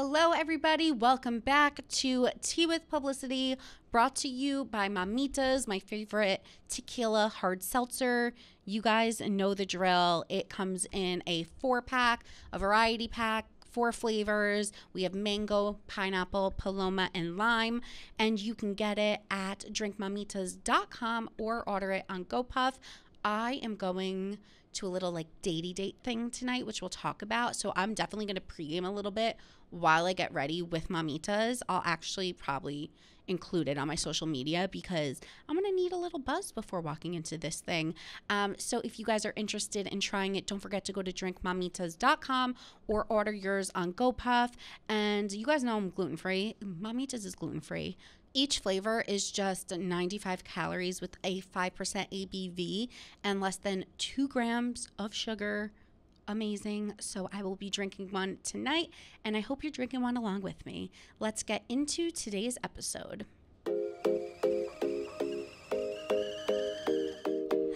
Hello, everybody. Welcome back to Tea with Publicity, brought to you by Mamitas, my favorite tequila hard seltzer. You guys know the drill. It comes in a 4-pack, a variety pack, 4 flavors. We have mango, pineapple, paloma, and lime. And you can get it at drinkmamitas.com or order it on GoPuff. I am going to a little datey date thing tonight, which we'll talk about. So I'm definitely going to pregame a little bit while I get ready with Mamitas. I'll actually probably include it on my social media because I'm going to need a little buzz before walking into this thing. So if you guys are interested in trying it, don't forget to go to drinkmamitas.com or order yours on GoPuff. And you guys know I'm gluten-free. Mamitas is gluten-free. Each flavor is just 95 calories with a 5% ABV and less than 2 grams of sugar. Amazing. So I will be drinking one tonight, and I hope you're drinking one along with me. Let's get into today's episode.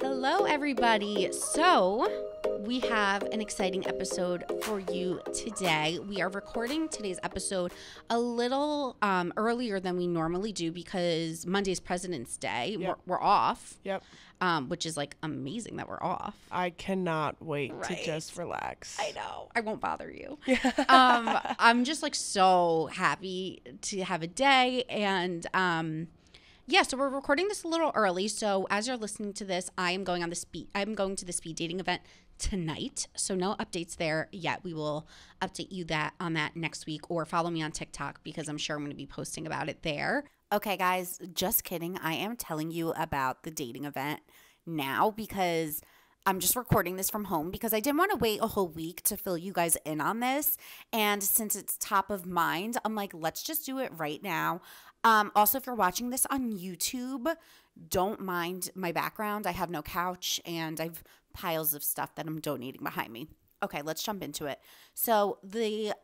Hello, everybody. So we have an exciting episode for you today. We are recording today's episode a little earlier than we normally do because Monday's President's Day. Yep. We're off. Yep. Which is amazing that we're off. I cannot wait to just relax. I know. I won't bother you. I'm just so happy to have a day. And so we're recording this a little early. So as you're listening to this, I'm going to the speed dating event tonight. So no updates there yet. We will update you on that next week, or follow me on TikTok because I'm sure I'm going to be posting about it there. Okay, guys, just kidding. I am telling you about the dating event now because I'm just recording this from home because I didn't want to wait a whole week to fill you guys in on this. And since it's top of mind, I'm like, let's just do it right now. Also, if you're watching this on YouTube, don't mind my background. I have no couch and I've piles of stuff that I'm donating behind me. Okay, let's jump into it. So the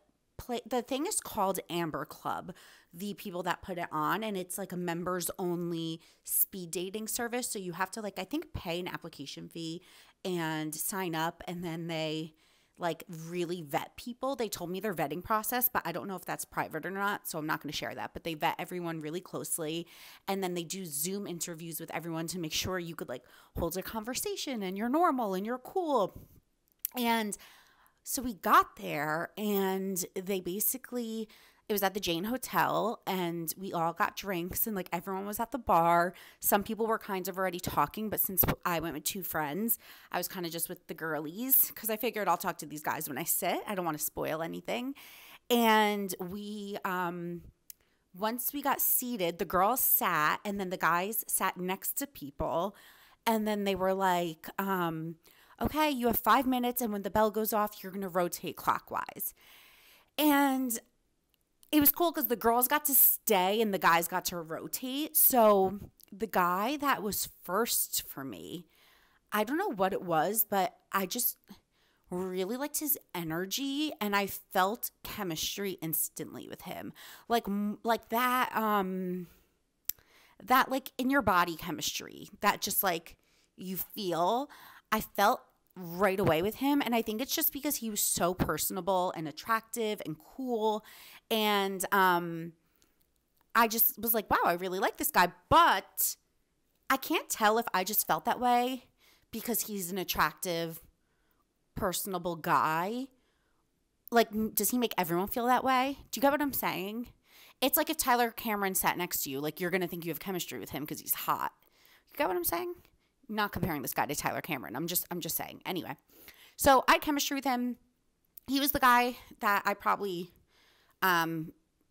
thing is called Amber Club, the people that put it on, and it's a members only speed dating service. So you have to I think pay an application fee and sign up, and then they really vet people. They told me their vetting process, but I don't know if that's private or not, so I'm not going to share that. But they vet everyone really closely, and then they do Zoom interviews with everyone to make sure you could hold a conversation and you're normal and you're cool. And so we got there, and they basically, it was at the Jane Hotel, and we all got drinks, and everyone was at the bar. Some people were kind of already talking, but since I went with 2 friends, I was kind of just with the girlies because I figured I'll talk to these guys when I sit. I don't want to spoil anything. And we, once we got seated, the girls sat, and then the guys sat next to people, and then they were like, okay, you have 5 minutes, and when the bell goes off, you're going to rotate clockwise. And it was cool because the girls got to stay and the guys got to rotate. So the guy that was first for me, I don't know what it was, but I just really liked his energy, and I felt chemistry instantly with him. That in your body chemistry, that just you feel. I felt right away with him, and I think it's just because he was so personable and attractive and cool, and I just was like, wow, I really like this guy. But I can't tell if I just felt that way because he's an attractive, personable guy. Does he make everyone feel that way? Do you get what I'm saying? It's like if Tyler Cameron sat next to you, you're gonna think you have chemistry with him because he's hot. You get what I'm saying? Not comparing this guy to Tyler Cameron. I'm just saying. Anyway, so I had chemistry with him. He was the guy that I probably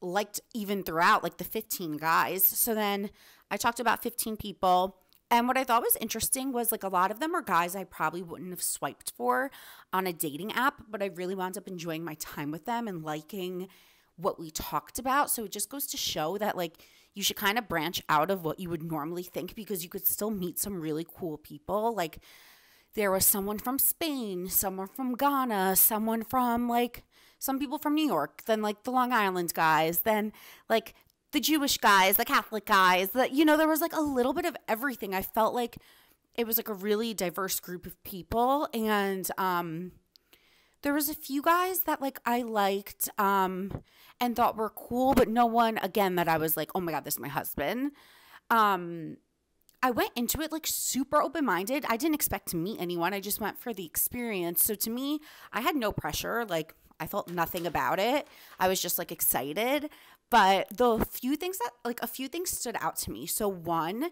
liked even throughout the 15 guys. So then I talked to about 15 people. And what I thought was interesting was a lot of them are guys I probably wouldn't have swiped for on a dating app, but I really wound up enjoying my time with them and liking what we talked about. So it just goes to show that you should kind of branch out of what you would normally think because you could still meet some really cool people. There was someone from Spain, someone from Ghana, someone from some people from New York, then the Long Island guys, then the Jewish guys, the Catholic guys, there was a little bit of everything. I felt it was a really diverse group of people, and There was a few guys that like I liked and thought were cool, but no one again that I was like, oh my God, this is my husband. I went into it like super open-minded. I didn't expect to meet anyone. I just went for the experience. So to me, I had no pressure. Like I felt nothing about it. I was just like excited. But a few things stood out to me. So one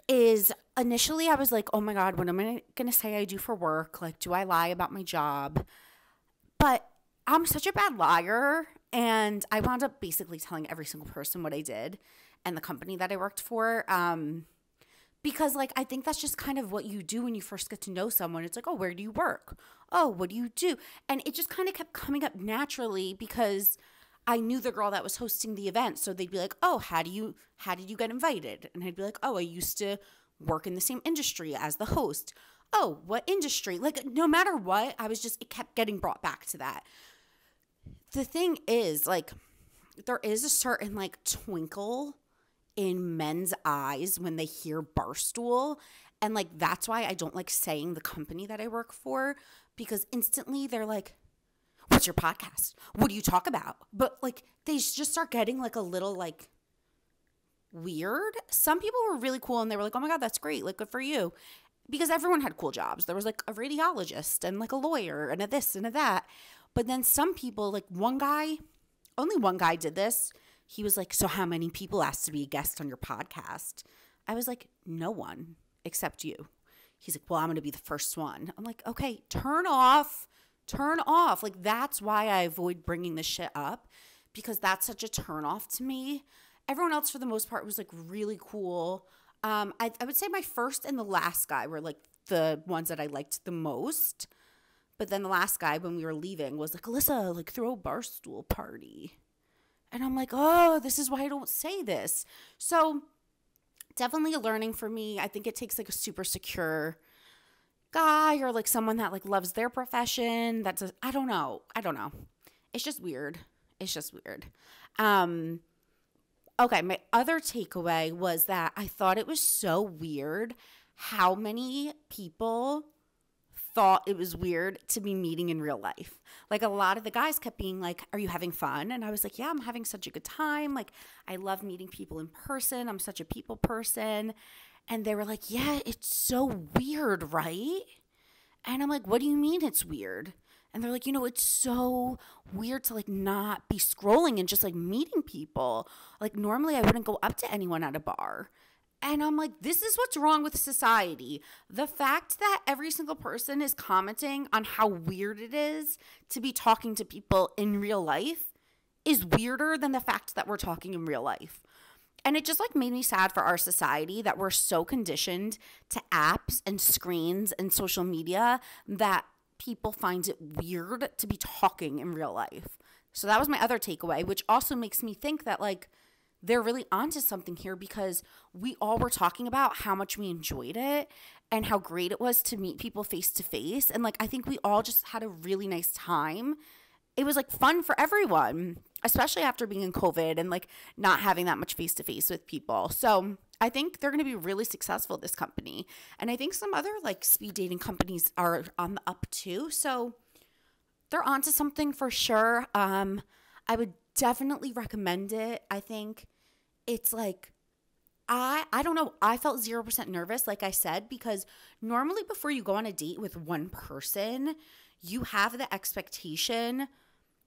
is initially I was like, oh my God, what am I going to say I do for work? Like, do I lie about my job? But I'm such a bad liar. And I wound up basically telling every single person what I did and the company that I worked for. Because, like, I think that's just kind of what you do when you first get to know someone. It's like, oh, where do you work? Oh, what do you do? And it just kind of kept coming up naturally because I knew the girl that was hosting the event. So they'd be like, oh, how did you get invited? And I'd be like, oh, I used to work in the same industry as the host. Oh, what industry? Like, no matter what, it kept getting brought back to that. The thing is, like, there is a certain, like, twinkle in men's eyes when they hear Barstool. And like, that's why I don't like saying the company that I work for, because instantly they're like, what's your podcast? What do you talk about? But like, they just start getting like a little like weird. Some people were really cool and they were like, oh my God, that's great. Like, good for you. Because everyone had cool jobs. There was like a radiologist and like a lawyer and a this and a that. But then some people, like only one guy did this. He was like, so how many people asked to be a guest on your podcast? I was like, no one except you. He's like, well, I'm going to be the first one. I'm like, okay, turn off. Like, that's why I avoid bringing this shit up, because that's such a turn off to me. Everyone else, for the most part, was like really cool. I would say my first and the last guy were like the ones that I liked the most. But then the last guy, when we were leaving, was like, Alyssa, like, throw a Barstool party. And I'm like, oh, this is why I don't say this. So definitely a learning for me. I think it takes like a super secure guy or like someone that like loves their profession. I don't know. It's just weird. Okay, my other takeaway was that I thought it was so weird how many people thought it was weird to be meeting in real life. Like, a lot of the guys kept being like, are you having fun? And I was like, yeah, I'm having such a good time. Like, I love meeting people in person. I'm such a people person. And they were like, yeah, it's so weird, right? And I'm like, what do you mean it's weird? And they're like, it's so weird to like not be scrolling and just like meeting people. Like, normally I wouldn't go up to anyone at a bar. And I'm like, this is what's wrong with society. The fact that every single person is commenting on how weird it is to be talking to people in real life is weirder than the fact that we're talking in real life. And it just like made me sad for our society that we're so conditioned to apps and screens and social media that people find it weird to be talking in real life. So that was my other takeaway, which also makes me think that like, they're really onto something here, because we all were talking about how much we enjoyed it and how great it was to meet people face to face. And like, I think we all just had a really nice time. It was like fun for everyone, especially after being in COVID and like not having that much face to face with people. So I think they're going to be really successful, this company. And I think some other like speed dating companies are on the up too. So they're onto something for sure. I would definitely recommend it. I think it's like, I don't know. I felt 0% nervous, like I said, because normally before you go on a date with one person, you have the expectation,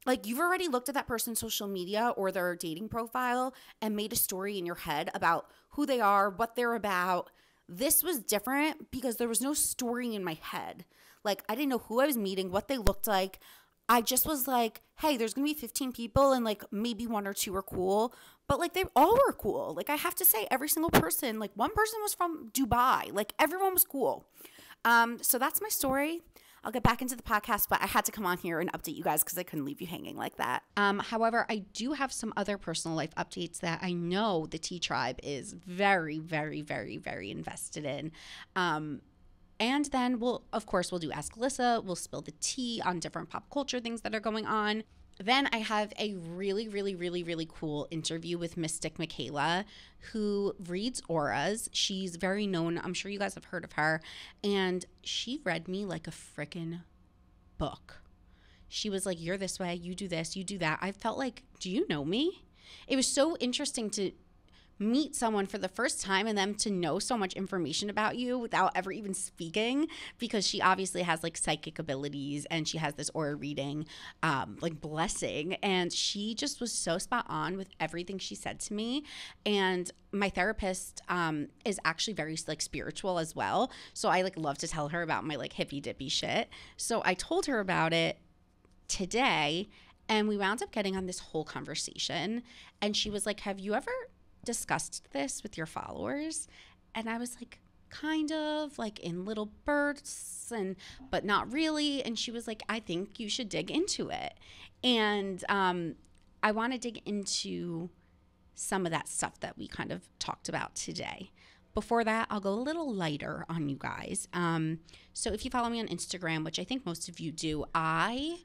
like you've already looked at that person's social media or their dating profile and made a story in your head about who they are, what they're about. This was different because there was no story in my head. Like, I didn't know who I was meeting, what they looked like. I just was like, hey, there's going to be 15 people and like maybe one or two are cool. But like they all were cool. Like, I have to say, every single person, like one person was from Dubai. Like, everyone was cool. So that's my story. I'll get back into the podcast, but I had to come on here and update you guys because I couldn't leave you hanging like that. However, I do have some other personal life updates that I know the Tea Tribe is very, very, very, very invested in. And then we'll do Ask Alyssa. We'll spill the tea on different pop culture things that are going on. Then I have a really, really, really, really cool interview with Mystic Michaela, who reads auras. She's very known. I'm sure you guys have heard of her. And she read me like a freaking book. She was like, you're this way, you do this, you do that. I felt like, do you know me? It was so interesting to meet someone for the first time and them to know so much information about you without ever even speaking, because she obviously has like psychic abilities and she has this aura reading like blessing, and she just was so spot on with everything she said to me. And my therapist is actually very like spiritual as well, so I like love to tell her about my like hippy dippy shit. So I told her about it today, and we wound up getting on this whole conversation, and she was like, have you ever discussed this with your followers? And I was like, kind of, like in little bursts, and but not really. And she was like, I think you should dig into it. And I want to dig into some of that stuff that we kind of talked about today. Before that, I'll go a little lighter on you guys. So if you follow me on Instagram, which I think most of you do, I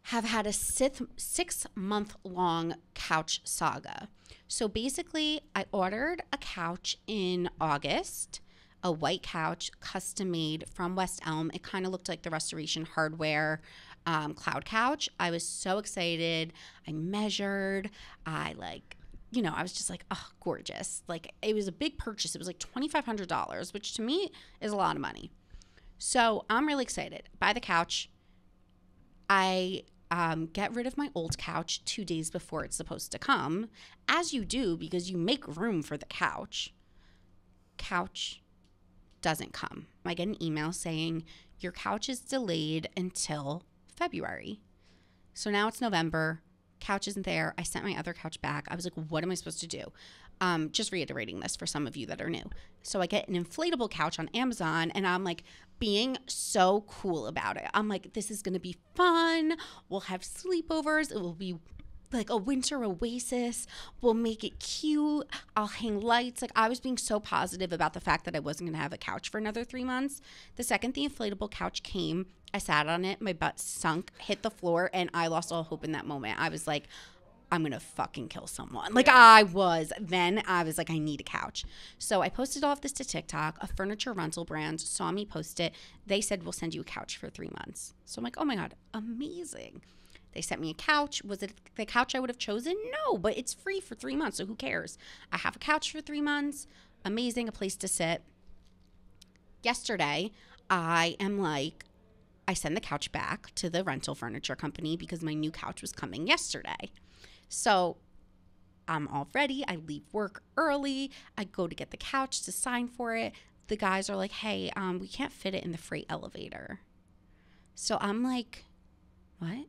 have had a 6-month long couch saga. So basically, I ordered a couch in August, a white couch, custom made from West Elm. It kind of looked like the Restoration Hardware cloud couch. I was so excited. I measured. I was just like, oh, gorgeous. Like, it was a big purchase. It was like $2,500, which to me is a lot of money. So I'm really excited. Buy the couch. I get rid of my old couch 2 days before it's supposed to come, as you do, because you make room for the couch. Couch doesn't come. I get an email saying your couch is delayed until February. So now it's November. Couch isn't there. I sent my other couch back. I was like, what am I supposed to do? Just reiterating this for some of you that are new. So I get an inflatable couch on Amazon, and I'm like being so cool about it. I'm like, this is going to be fun. We'll have sleepovers. It will be like a winter oasis. We'll make it cute. I'll hang lights. Like, I was being so positive about the fact that I wasn't going to have a couch for another 3 months. The second the inflatable couch came, I sat on it. My butt sunk, hit the floor, and I lost all hope in that moment. I was like, I'm going to fucking kill someone. Like, I was like, I need a couch. So I posted all of this to TikTok. A furniture rental brand saw me post it. They said, we'll send you a couch for 3 months. So I'm like, oh my God, amazing. They sent me a couch. Was it the couch I would have chosen? No, but it's free for 3 months, so who cares? I have a couch for 3 months. Amazing, a place to sit. Yesterday, I send the couch back to the rental furniture company because my new couch was coming yesterday. So I'm all ready. I leave work early. I go to get the couch to sign for it. The guys are like, hey, we can't fit it in the freight elevator. So I'm like, what?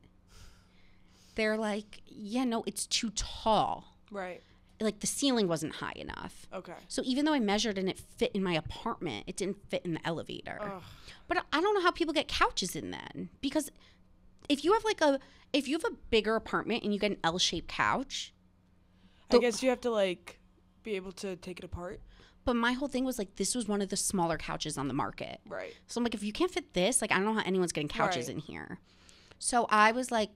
They're like, yeah, no, it's too tall. Right. Like, the ceiling wasn't high enough. Okay. So even though I measured and it fit in my apartment, it didn't fit in the elevator. Ugh. But I don't know how people get couches in then. Because if you have a bigger apartment and you get an L-shaped couch, I guess you have to like be able to take it apart. But my whole thing was like, this was one of the smaller couches on the market. Right. So I'm like, if you can't fit this, like, I don't know how anyone's getting couches in here. So I was like,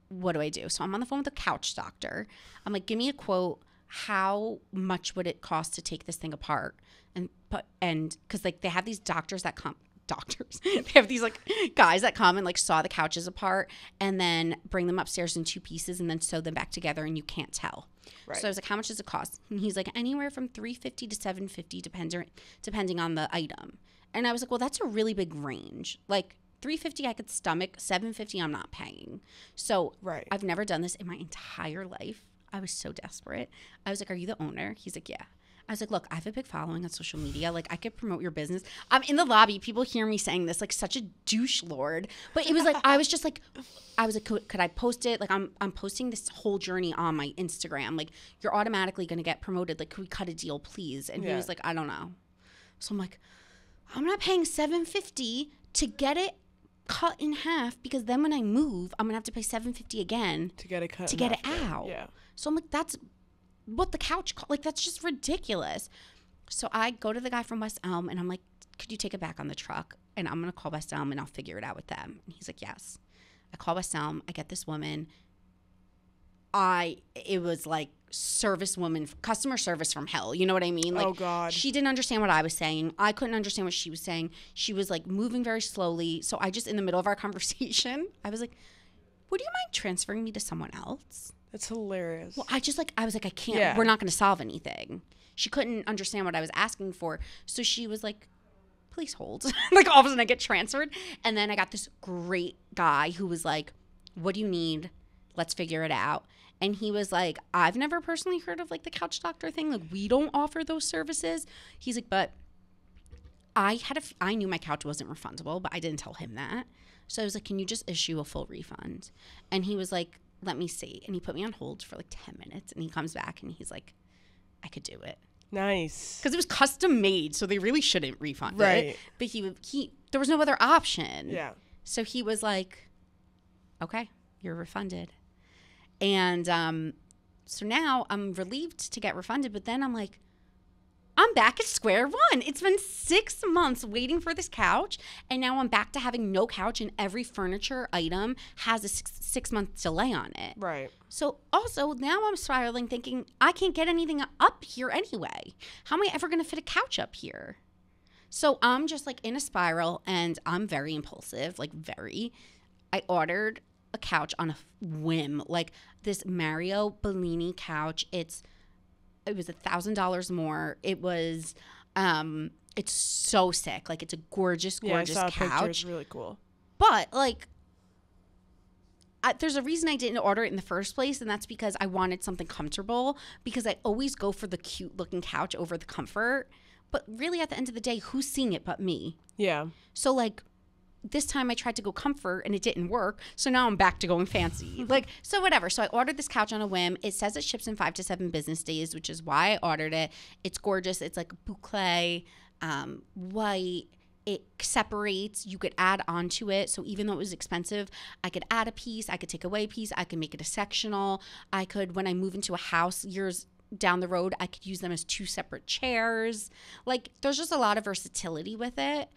what do I do? So I'm on the phone with a couch doctor. I'm like, give me a quote. How much would it cost to take this thing apart? And because like they have these doctors that come. They have these like guys that come and like saw the couches apart and then bring them upstairs in 2 pieces and then sew them back together, and you can't tell. Right. So I was like, how much does it cost? And he's like, anywhere from $350 to $750 depending on the item. And I was like, well, that's a really big range. Like, $350 I could stomach, $750 I'm not paying. So right. I've never done this in my entire life. I was so desperate. I was like, are you the owner? He's like, yeah. I was like, look, I have a big following on social media. Like, I could promote your business. I'm in the lobby. People hear me saying this like such a douche lord. But it was like, I was like, could I post it? Like, I'm posting this whole journey on my Instagram. Like, you're automatically going to get promoted. Like, could we cut a deal, please? And he was like, I don't know. So I'm like, I'm not paying $750 to get it cut in half, because then when I move, I'm gonna have to pay $750 again to get it cut to get it out. Yeah. So I'm like, that's what the couch like, that's just ridiculous. So I go to the guy from West Elm and I'm like, could you take it back on the truck? And I'm gonna call West Elm and I'll figure it out with them. And he's like, yes. I call West Elm. I get this woman. It was like customer service from hell. You know what I mean? Like, oh God. She didn't understand what I was saying. I couldn't understand what she was saying. She was like moving very slowly. So I just, in the middle of our conversation, I was like, would you mind transferring me to someone else? That's hilarious. Well, I was like, I can't, we're not going to solve anything. She couldn't understand what I was asking for. So she was like, please hold. Like, all of a sudden I get transferred. And then I got this great guy who was like, what do you need? Let's figure it out. And he was like, I've never personally heard of like the couch doctor thing. Like, we don't offer those services. He's like, but I knew my couch wasn't refundable, but I didn't tell him that. So I was like, can you just issue a full refund? And he was like, let me see. And he put me on hold for like 10 minutes. And he comes back and he's like, I could do it. Nice. Because it was custom made, so they really shouldn't refund it. But there was no other option. Yeah. So he was like, okay, you're refunded. And so now I'm relieved to get refunded, but then I'm like, I'm back at square one. It's been 6 months waiting for this couch, and now I'm back to having no couch, and every furniture item has a 6-month delay on it. Right. So also now I'm spiraling thinking, I can't get anything up here anyway. How am I ever going to fit a couch up here? So I'm just like in a spiral, and I'm very impulsive, like very. I ordered a couch on a whim, like this Mario Bellini couch. It was $1,000 more. It was, it's so sick. Like, it's a gorgeous couch. I saw a picture. It's really cool. But like, there's a reason I didn't order it in the first place, and that's because I wanted something comfortable. Because I always go for the cute looking couch over the comfort. But really, at the end of the day, who's seeing it but me? Yeah. So like, this time I tried to go comfort and it didn't work. So now I'm back to going fancy. Like, so whatever. So I ordered this couch on a whim. It says it ships in 5 to 7 business days, which is why I ordered it. It's gorgeous. It's like boucle, white. It separates. You could add onto it. So even though it was expensive, I could add a piece. I could take away a piece. I could make it a sectional. I could, when I move into a house years down the road, I could use them as 2 separate chairs. Like, there's just a lot of versatility with it.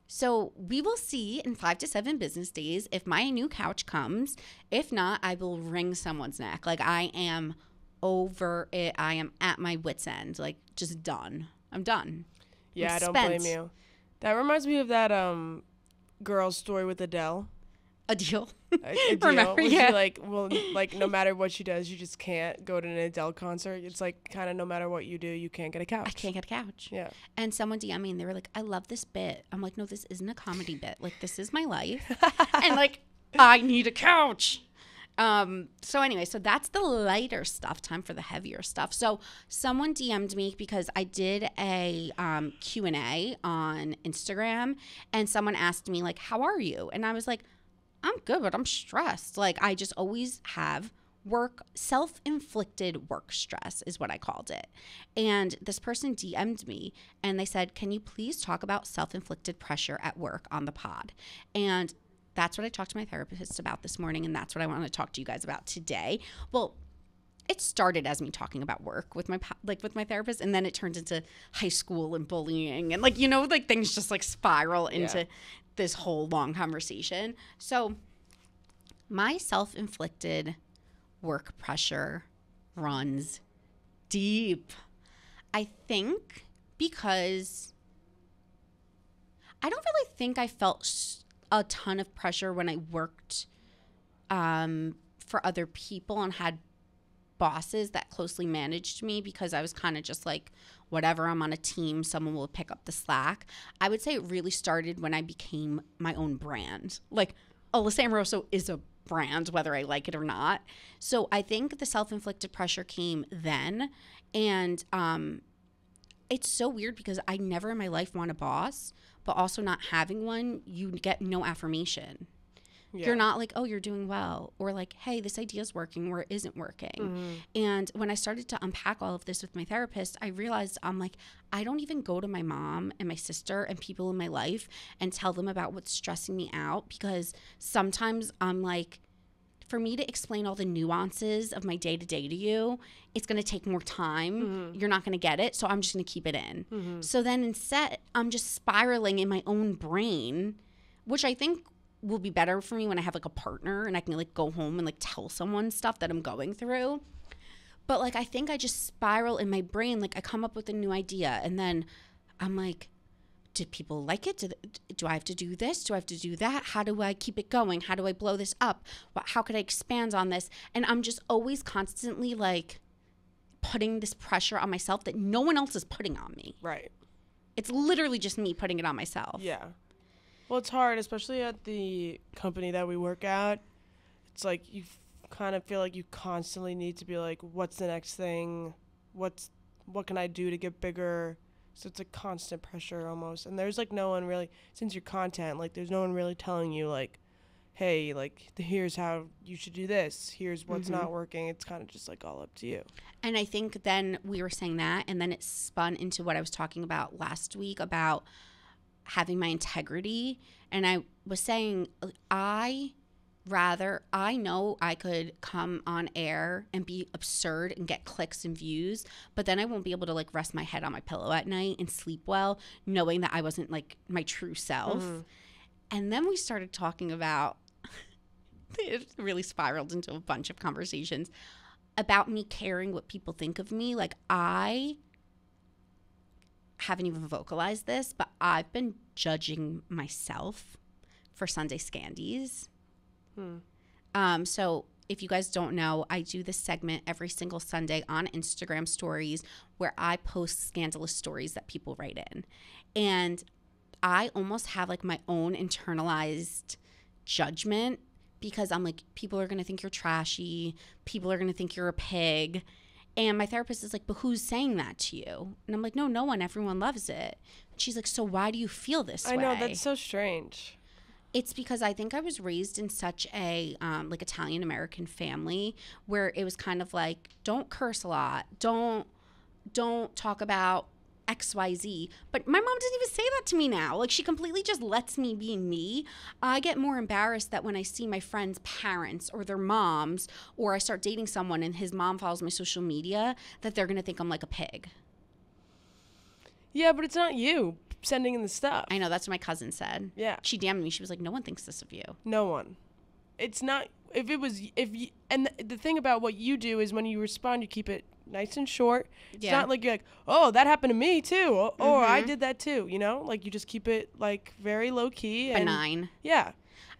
So we will see in 5 to 7 business days if my new couch comes. If not, I will wring someone's neck. Like, I am over it. I am at my wit's end. Like, just done. I'm done. Yeah, I don't blame you. That reminds me of that girl's story with Adele. A deal. A deal. Remember, yeah. She like, well, like, no matter what she does, you just can't go to an Adele concert. It's like, kind of no matter what you do, you can't get a couch. I can't get a couch. Yeah. And someone DM'd me and they were like, I love this bit. I'm like, no, this isn't a comedy bit. Like, this is my life. And like, I need a couch. So anyway, so that's the lighter stuff. Time for the heavier stuff. So someone DM'd me because I did a Q&A on Instagram, and someone asked me like, how are you? And I was like, I'm good, but I'm stressed. Like, I just always have self-inflicted work stress is what I called it. And this person DM'd me and they said, can you please talk about self-inflicted pressure at work on the pod? And that's what I talked to my therapist about this morning, and that's what I want to talk to you guys about today. Well, it started as me talking about work with my therapist, and then it turned into high school and bullying, and like, you know, like things just like spiral into this whole long conversation. So my self-inflicted work pressure runs deep. I think because I don't really think I felt a ton of pressure when I worked for other people and had bosses that closely managed me, because I was kind of just like, whatever, I'm on a team, someone will pick up the slack. I would say it really started when I became my own brand. Like, Alyssa Amoroso is a brand, whether I like it or not. So I think the self-inflicted pressure came then. And it's so weird because I never in my life want a boss, but also not having one, you get no affirmation. Yeah. You're not like, oh, you're doing well, or like, hey, this idea is working or it isn't working. Mm-hmm. And when I started to unpack all of this with my therapist, I realized I'm like, I don't even go to my mom and my sister and people in my life and tell them about what's stressing me out, because sometimes I'm like, for me to explain all the nuances of my day-to-day to you, it's going to take more time. Mm-hmm. You're not going to get it, so I'm just going to keep it in. Mm-hmm. So then instead, I'm just spiraling in my own brain, which I think will be better for me when I have like a partner and I can like go home and like tell someone stuff that I'm going through. But like, I think I just spiral in my brain. Like, I come up with a new idea and then I'm like, did people like it? Do I have to do this? Do I have to do that? How do I keep it going? How do I blow this up? How could I expand on this? And I'm just always constantly like putting this pressure on myself that no one else is putting on me. Right. It's literally just me putting it on myself. Yeah. Well, it's hard, especially at the company that we work at. It's like you kind of feel like you constantly need to be like, what's the next thing? What can I do to get bigger? So it's a constant pressure almost. And there's like no one really, since your content, like there's no one really telling you like, hey, like here's how you should do this. Here's what's not working. It's kind of just like all up to you. And I think then we were saying that, and then it spun into what I was talking about last week about having my integrity. And I was saying, I know I could come on air and be absurd and get clicks and views, but then I won't be able to like rest my head on my pillow at night and sleep well, knowing that I wasn't like my true self. And then we started talking about, it really spiraled into a bunch of conversations about me caring what people think of me. Like, I haven't even vocalized this, but I've been judging myself for Sunday Scandies. So if you guys don't know, I do this segment every single Sunday on Instagram stories where I post scandalous stories that people write in. And I almost have like my own internalized judgment because I'm like, people are going to think you're trashy. People are going to think you're a pig. And my therapist is like, but who's saying that to you? And I'm like, no one. Everyone loves it. And she's like, so why do you feel this way? I know, that's so strange. It's because I think I was raised in such a like Italian-American family where it was kind of like, don't curse a lot. Don't talk about XYZ. But my mom doesn't even say that to me now. Like, she completely just lets me be me. I get more embarrassed that when I see my friends' parents or their moms, or I start dating someone and his mom follows my social media, that they're going to think I'm like a pig. Yeah, but it's not you sending in the stuff. I know, that's what my cousin said. Yeah. She DM'd me. She was like, no one thinks this of you. No one. It's not, and the thing about what you do is when you respond, you keep it nice and short. It's not like you're like, oh, that happened to me too. Or I did that too, you know? Like, you just keep it like very low key. Benign. Yeah.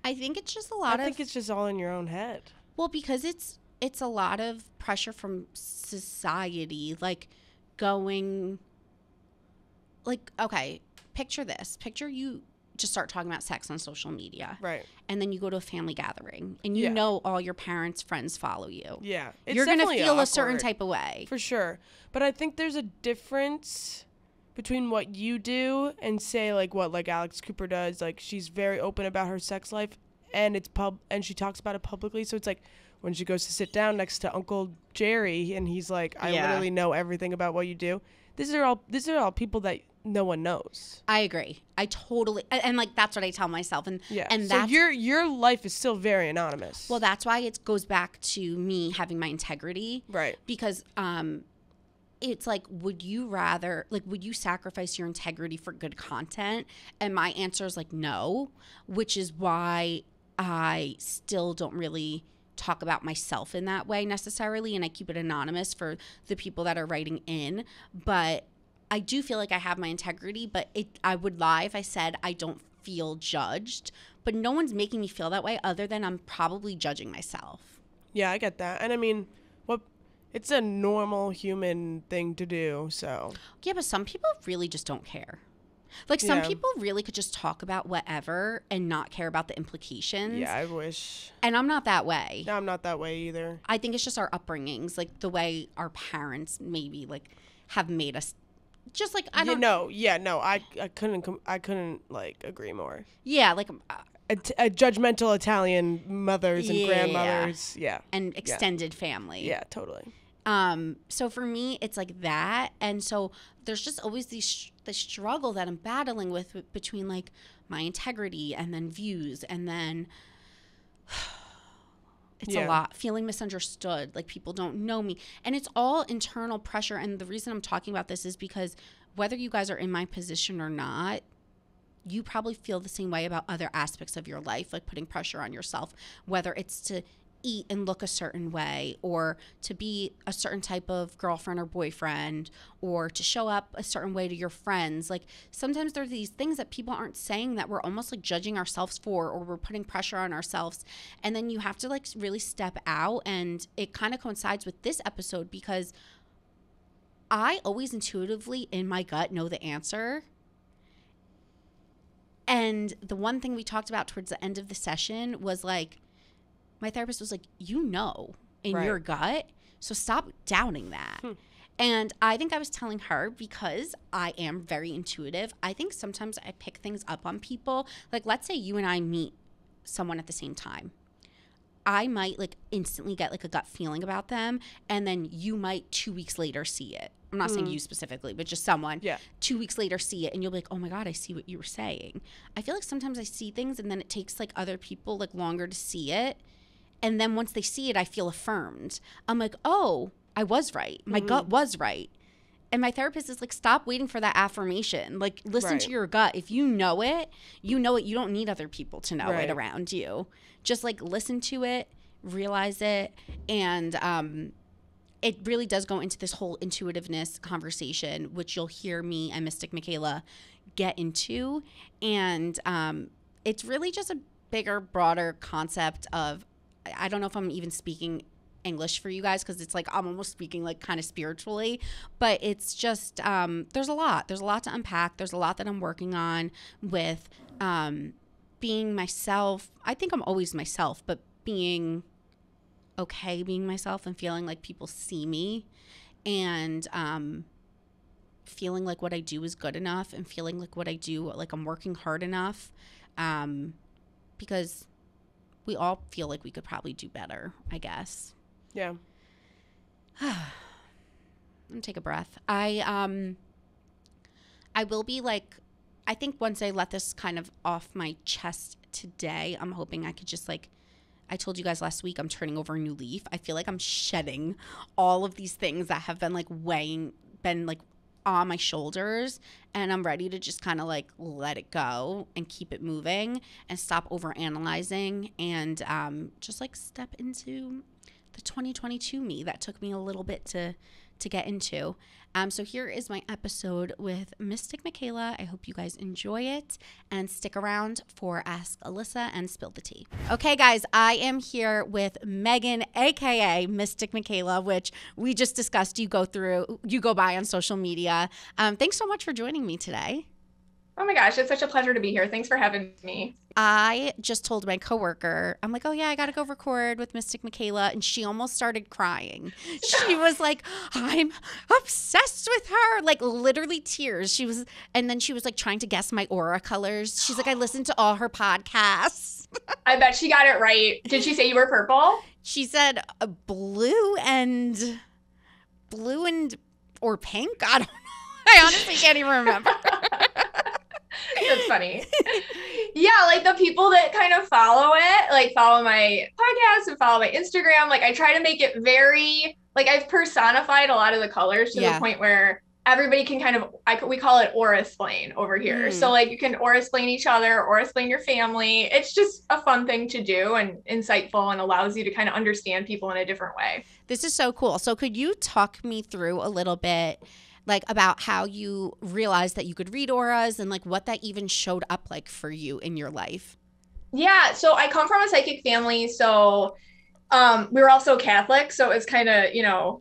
I think it's just I think it's just all in your own head. Well, because it's a lot of pressure from society, like going, like, okay, picture this. Picture you just start talking about sex on social media. Right. And then you go to a family gathering and you know all your parents' friends follow you. Yeah. You're going to feel a certain type of way. For sure. But I think there's a difference between what you do and say like what like Alex Cooper does. Like, she's very open about her sex life and and she talks about it publicly. So it's like when she goes to sit down next to Uncle Jerry and he's like, I literally know everything about what you do. These are all people that no one knows. I agree. I totally, and like, that's what I tell myself. And and so that's, your life is still very anonymous. Well, that's why it goes back to me having my integrity. Right. Because it's like, would you sacrifice your integrity for good content? And my answer is like, no, which is why I still don't really talk about myself in that way necessarily, and I keep it anonymous for the people that are writing in. But I do feel like I have my integrity, but I would lie if I said I don't feel judged. But no one's making me feel that way other than I'm probably judging myself. Yeah, I get that. And I mean, it's a normal human thing to do, so. Yeah, but some people really just don't care. Like, some people really could just talk about whatever and not care about the implications. Yeah, I wish. And I'm not that way. No, I'm not that way either. I think it's just our upbringings, like the way our parents maybe like have made us. Just like, I don't know. Yeah, no, I couldn't like agree more. Yeah, like a judgmental Italian mothers and grandmothers. Yeah. And extended family. Yeah, totally. So for me, it's like that. And so there's just always the struggle that I'm battling with between like my integrity and then views. And then it's a lot. Feeling misunderstood. Like, people don't know me. And it's all internal pressure. And the reason I'm talking about this is because whether you guys are in my position or not, you probably feel the same way about other aspects of your life, like putting pressure on yourself, whether it's to eat and look a certain way, or to be a certain type of girlfriend or boyfriend, or to show up a certain way to your friends. Like sometimes there's these things that people aren't saying that we're almost like judging ourselves for, or we're putting pressure on ourselves. And then you have to like really step out. And it kind of coincides with this episode because I always intuitively in my gut know the answer. And the one thing we talked about towards the end of the session was like, my therapist was like, you know, in your gut, so stop doubting that. And I think I was telling her, because I am very intuitive, I think sometimes I pick things up on people. Like, let's say you and I meet someone at the same time. I might like instantly get like a gut feeling about them, and then you might 2 weeks later see it. I'm not saying you specifically, but just someone. 2 weeks later see it, and you'll be like, oh my God, I see what you were saying. I feel like sometimes I see things, and then it takes like other people like longer to see it. And then once they see it, I feel affirmed. I'm like, oh, I was right. My gut was right. And my therapist is like, stop waiting for that affirmation. Like, listen to your gut. If you know it, you know it. You don't need other people to know it around you. Just like listen to it, realize it. And it really does go into this whole intuitiveness conversation, which you'll hear me and Mystic Michaela get into. And it's really just a bigger, broader concept of, I don't know if I'm even speaking English for you guys, because it's like I'm almost speaking like kind of spiritually, but it's just there's a lot to unpack. There's a lot that I'm working on with being myself. I think I'm always myself, but being okay being myself and feeling like people see me, and feeling like what I do is good enough, and feeling like what I do, like I'm working hard enough, because we all feel like we could probably do better, I guess. Yeah. I'm gonna take a breath. I will be like, I think once I let this kind of off my chest today, I'm hoping I could just like, I told you guys last week, I'm turning over a new leaf. I feel like I'm shedding all of these things that have been like been like on my shoulders, and I'm ready to just kind of like let it go and keep it moving and stop over analyzing, and just like step into the 2022 me that took me a little bit to get into. So here is my episode with Mystic Michaela. I hope you guys enjoy it, and stick around for Ask Alyssa and Spill the Tea. Okay, guys, I am here with Megan, aka Mystic Michaela, which we just discussed. You go by on social media. Thanks so much for joining me today. Oh my gosh, it's such a pleasure to be here. Thanks for having me. I just told my coworker, I'm like, oh yeah, I got to go record with Mystic Michaela. And she almost started crying. She was like, I'm obsessed with her. Like literally tears. And then she was like trying to guess my aura colors. She's like, I listened to all her podcasts. I bet she got it right. Did she say you were purple? She said blue or pink. I don't know. I honestly can't even remember. That's funny. Yeah, like the people that kind of follow it, like follow my podcast and follow my Instagram, like I try to make it very, like I've personified a lot of the colors to the point where everybody can kind of, we call it aura explain over here. So like you can aura explain each other, aura explain your family. It's just a fun thing to do and insightful, and allows you to kind of understand people in a different way. This is so cool. So could you talk me through a little bit like about how you realized that you could read auras, and like what that even showed up like for you in your life? Yeah. So I come from a psychic family. So we were also Catholic. So it was kind of,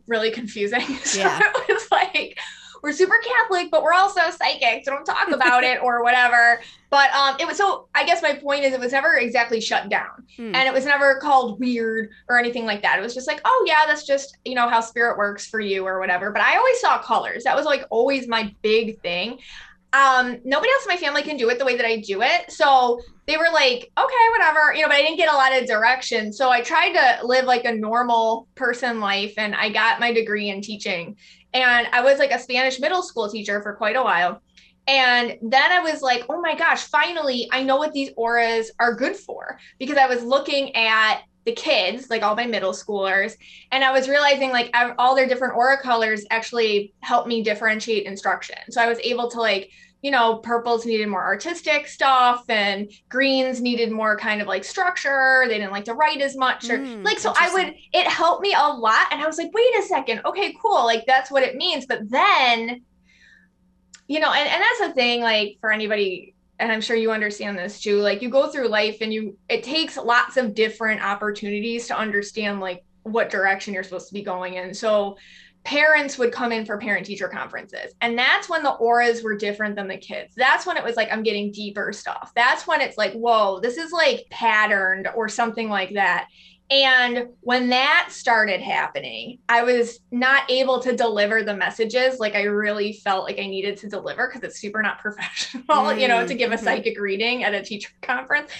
really confusing. So it was like, we're super Catholic, but we're also psychic, so don't talk about it or whatever. But it was, so I guess my point is it was never exactly shut down, and it was never called weird or anything like that. It was just like, oh yeah, that's just, how spirit works for you or whatever. But I always saw colors. That was like always my big thing. Nobody else in my family can do it the way that I do it. So they were like, okay, whatever, but I didn't get a lot of direction. So I tried to live like a normal person life, and I got my degree in teaching. And I was like a Spanish middle school teacher for quite a while. And then I was like, oh my gosh, finally, I know what these auras are good for, because I was looking at the kids, like all my middle schoolers, and I was realizing like all their different aura colors actually help me differentiate instruction. So I was able to like purples needed more artistic stuff and greens needed more kind of like structure. They didn't like to write as much or like, so it helped me a lot. And I was like, wait a second. Okay, cool. Like that's what it means. But then, and that's the thing, like for anybody, and I'm sure you understand this too, like you go through life and it takes lots of different opportunities to understand like what direction you're supposed to be going in. So parents would come in for parent teacher conferences. And that's when the auras were different than the kids. That's when it was like, I'm getting deeper stuff. That's when it's like, whoa, this is like patterned or something like that. And when that started happening, I was not able to deliver the messages like I really felt like I needed to deliver because it's super not professional, to give a psychic reading at a teacher conference.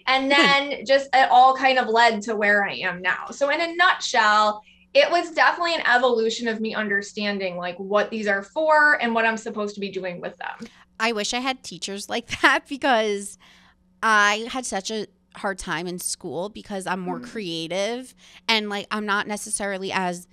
And then just it all kind of led to where I am now. So in a nutshell, it was definitely an evolution of me understanding like what these are for and what I'm supposed to be doing with them. I wish I had teachers like that because I had such a hard time in school because I'm more creative and like I'm not necessarily as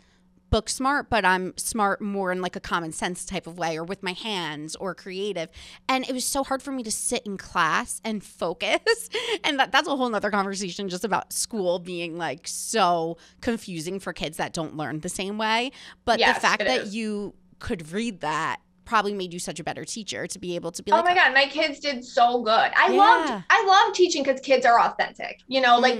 book smart, but I'm smart more in like a common sense type of way or with my hands or creative. And it was so hard for me to sit in class and focus. And that's a whole nother conversation just about school being like so confusing for kids that don't learn the same way. But the fact that you could read that probably made you such a better teacher to be able to be like, oh my God, my kids did so good. I love teaching because kids are authentic, like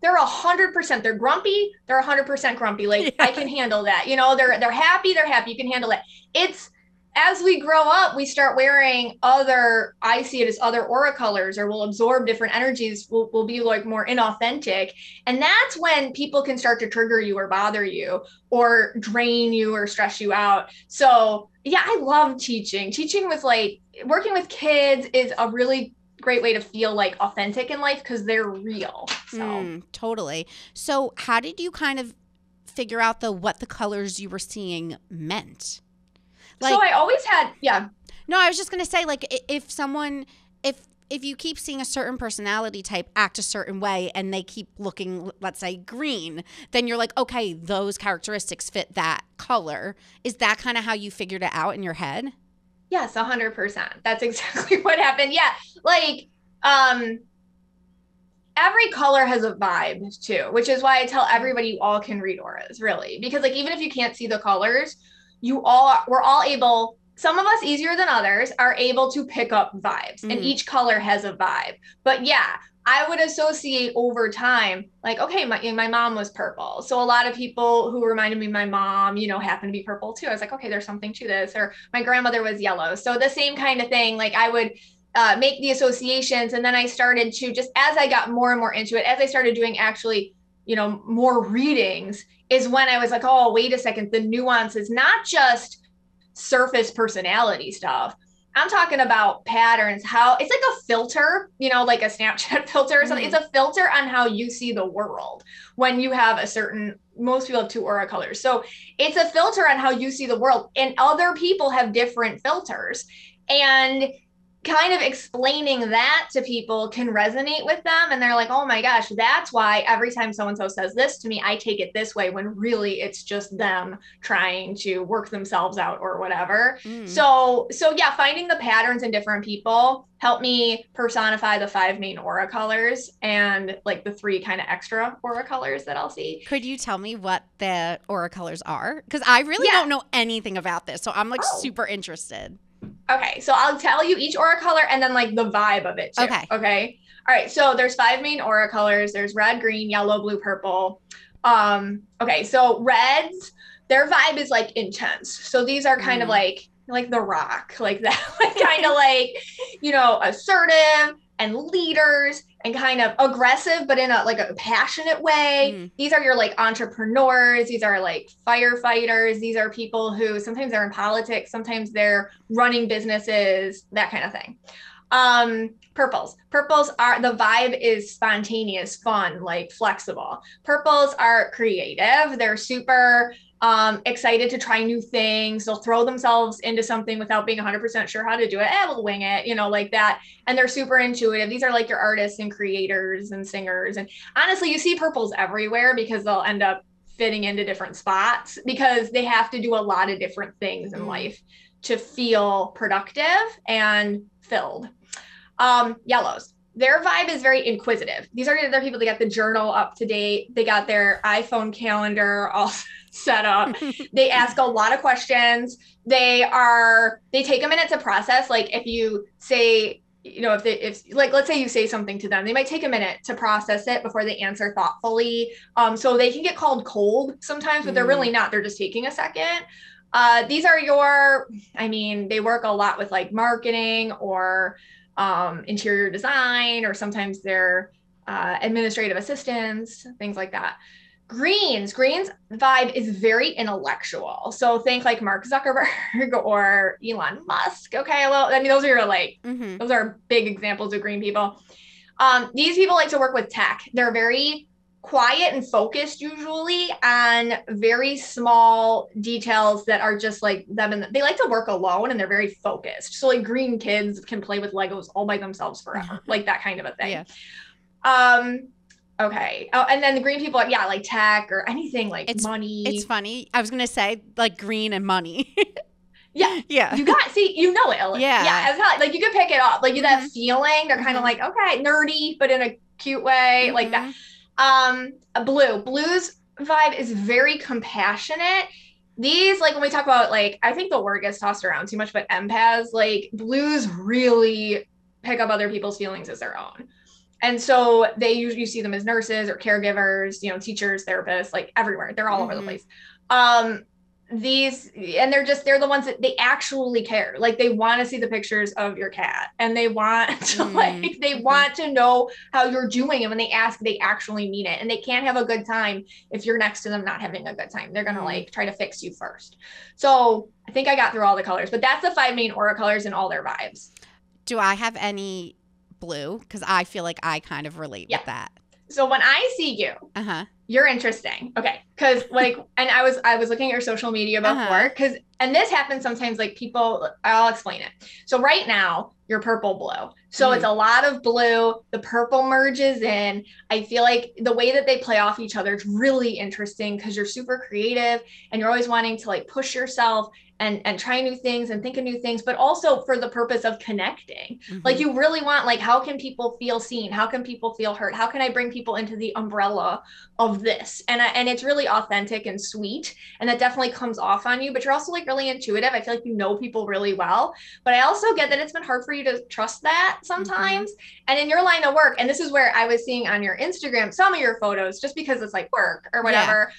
they're 100%, they're grumpy. They're 100% grumpy. Like I can handle that. They're happy. You can handle it. It's as we grow up, we start wearing I see it as other aura colors, or we'll absorb different energies. We'll be like more inauthentic. And that's when people can start to trigger you or bother you or drain you or stress you out. So yeah, I love teaching. Teaching with like working with kids is a really great way to feel like authentic in life because they're real. So totally. So how did you kind of figure out what the colors you were seeing meant? Like, so I always had, No, I was just going to say, like, if you keep seeing a certain personality type act a certain way and they keep looking, let's say, green, then you're like, okay, those characteristics fit that color. Is that kind of how you figured it out in your head? Yes, 100%. That's exactly what happened. Yeah. Like, every color has a vibe too, which is why I tell everybody you all can read auras, really. Because like, even if you can't see the colors, we're all able, some of us easier than others are able to pick up vibes and each color has a vibe. But yeah, I would associate over time, like, okay, my mom was purple. So a lot of people who reminded me of my mom, happen to be purple too. I was like, okay, there's something to this. Or my grandmother was yellow. So the same kind of thing, like I would make the associations. And then I started to, just as I got more and more into it, as I started doing actually, more readings, is when I was like, oh, wait a second, the nuance is not just surface personality stuff. I'm talking about patterns, how it's like a filter, like a Snapchat filter or something. It's a filter on how you see the world when you have most people have 2 aura colors. So it's a filter on how you see the world, and other people have different filters. And kind of explaining that to people can resonate with them. And they're like, oh my gosh, that's why every time so-and-so says this to me, I take it this way, when really it's just them trying to work themselves out or whatever. So yeah, finding the patterns in different people helped me personify the 5 main aura colors and like the 3 kind of extra aura colors that I'll see. Could you tell me what the aura colors are? Because I really don't know anything about this. So I'm like super interested. Okay, so I'll tell you each aura color and then like the vibe of it too. Okay. All right, so there's 5 main aura colors. There's red, green, yellow, blue, purple. Okay, so reds, their vibe is like intense. So these are kind of like The Rock, like that, like kind of like, assertive and leaders and kind of aggressive, but in a passionate way. These are your like entrepreneurs. These are like firefighters. These are people who sometimes they're in politics, sometimes they're running businesses, that kind of thing. Purples are, the vibe is spontaneous, fun, like flexible. Purples are creative. They're super excited to try new things. They'll throw themselves into something without being 100% sure how to do it. We'll wing it, like that. And they're super intuitive. These are like your artists and creators and singers. And honestly, you see purples everywhere because they'll end up fitting into different spots because they have to do a lot of different things in life to feel productive and filled. Yellows, their vibe is very inquisitive. These are the people that got the journal up to date. They got their iPhone calendar all set up. They ask a lot of questions. They take a minute to process. Like if you say, if let's say you say something to them, they might take a minute to process it before they answer thoughtfully. So they can get called cold sometimes, but they're really not. They're just taking a second. These are they work a lot with like marketing or interior design, or sometimes they're administrative assistants, things like that. Greens vibe is very intellectual. So think like Mark Zuckerberg or Elon Musk. Okay, well, those are like, those are big examples of green people. These people like to work with tech. They're very quiet and focused usually on very small details that are just like them. And they like to work alone and they're very focused. So like green kids can play with Legos all by themselves forever, like that kind of a thing. Yeah. Okay. Oh, and then the green people are, like tech or anything like money. It's funny. I was going to say like green and money. Yeah. Yeah. You know it. Alyssa. Yeah. As hell. Like you could pick it up. Like that feeling. They're kind of like, okay, nerdy, but in a cute way, like that. Blue's vibe is very compassionate. These, like when we talk about like, I think the word gets tossed around too much, but empaths, like blues really pick up other people's feelings as their own. And so they usually see them as nurses or caregivers, teachers, therapists, like everywhere. They're all over the place. They're the ones that they actually care. Like they want to see the pictures of your cat and they want to want to know how you're doing. And when they ask, they actually mean it. And they can't have a good time if you're next to them not having a good time. They're going to like try to fix you first. So I think I got through all the colors, but that's the 5 main aura colors and all their vibes. Do I have any blue? Because I feel like I kind of relate with that. So when I see you, you're interesting. Okay. Cause like, and I was looking at your social media before and this happens sometimes, like people, I'll explain it. So right now you're purple blue. So it's a lot of blue. The purple merges in. I feel like the way that they play off each other is really interesting because you're super creative and you're always wanting to like push yourself and try new things and think of new things, but also for the purpose of connecting. Like you really want, like, how can people feel seen? How can people feel heard? How can I bring people into the umbrella of this? And it's really authentic and sweet. And that definitely comes off on you, but you're also like really intuitive. I feel like you know people really well, but I also get that it's been hard for you to trust that sometimes. And in your line of work, and this is where I was seeing on your Instagram, some of your photos, just because it's like work or whatever,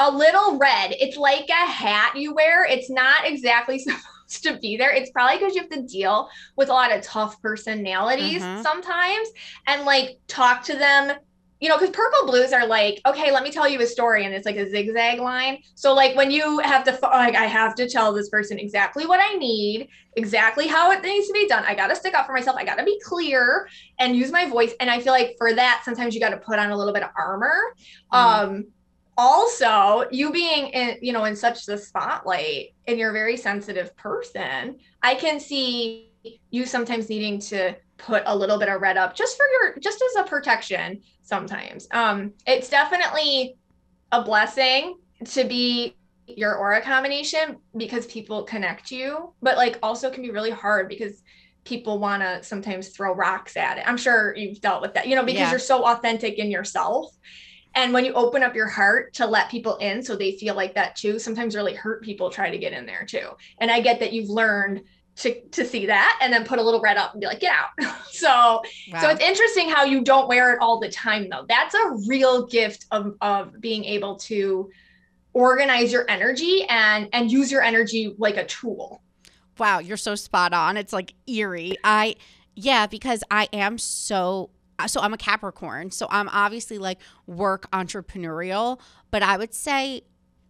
a little red. It's like a hat you wear. It's not exactly supposed to be there. It's probably because you have to deal with a lot of tough personalities sometimes and like talk to them, because purple blues are like, okay, let me tell you a story. And it's like a zigzag line. So like when you have to, like, I have to tell this person exactly what I need, exactly how it needs to be done. I got to stick up for myself. I got to be clear and use my voice. And I feel like for that, sometimes you got to put on a little bit of armor. Also, you being in such the spotlight and you're a very sensitive person, I can see you sometimes needing to put a little bit of red up just as a protection sometimes. It's definitely a blessing to be your aura combination because people connect you, but like also can be really hard because people want to sometimes throw rocks at it. I'm sure you've dealt with that, because you're so authentic in yourself. And when you open up your heart to let people in so they feel like that too, sometimes really hurt people try to get in there too. And I get that you've learned to see that and then put a little red up and be like, get out. So it's interesting how you don't wear it all the time though. That's a real gift of being able to organize your energy and use your energy like a tool. Wow, you're so spot on. It's like eerie. Because I am so I'm a Capricorn, so I'm obviously like work entrepreneurial, but I would say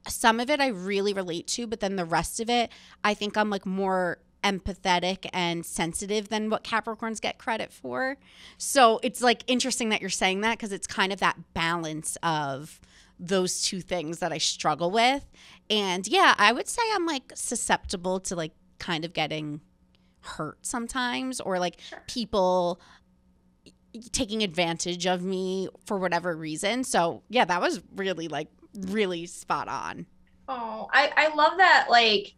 some of it I really relate to, but then the rest of it, I think I'm like more empathetic and sensitive than what Capricorns get credit for. So it's like interesting that you're saying that because it's kind of that balance of those two things that I struggle with. And I would say I'm like susceptible to like kind of getting hurt sometimes or like people taking advantage of me for whatever reason. So that was really spot on. Oh, I love that. Like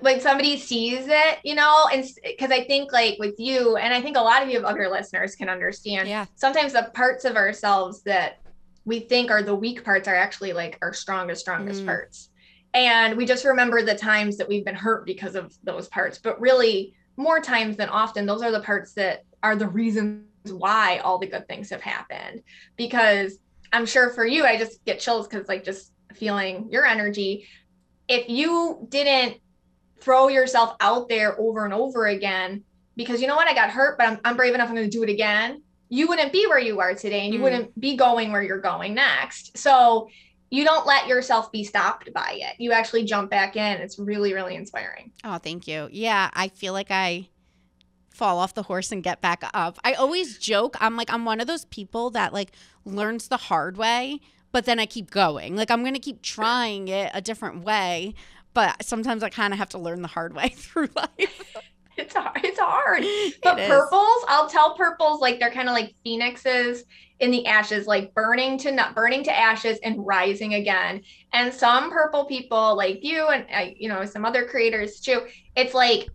like somebody sees it, you know, and because I think like with you, and I think a lot of you other listeners can understand, sometimes the parts of ourselves that we think are the weak parts are actually like our strongest parts. And we just remember the times that we've been hurt because of those parts. But really, more times than often, those are the parts that are the reasons why all the good things have happened. Because I'm sure for you, I just get chills because like just feeling your energy. If you didn't throw yourself out there over and over again, because you know what, I got hurt, but I'm brave enough, I'm going to do it again, you wouldn't be where you are today, and you wouldn't be going where you're going next. So you don't let yourself be stopped by it. You actually jump back in. It's really, really inspiring. Oh, thank you. Yeah, I feel like I fall off the horse and get back up. I always joke, I'm one of those people that like learns the hard way, but then I keep going. Like I'm going to keep trying it a different way, but sometimes I kind of have to learn the hard way through life. It's hard. But purples, I'll tell purples like they're kind of like phoenixes in the ashes, like burning to ashes and rising again. And some purple people like you and you know, some other creators too, it's like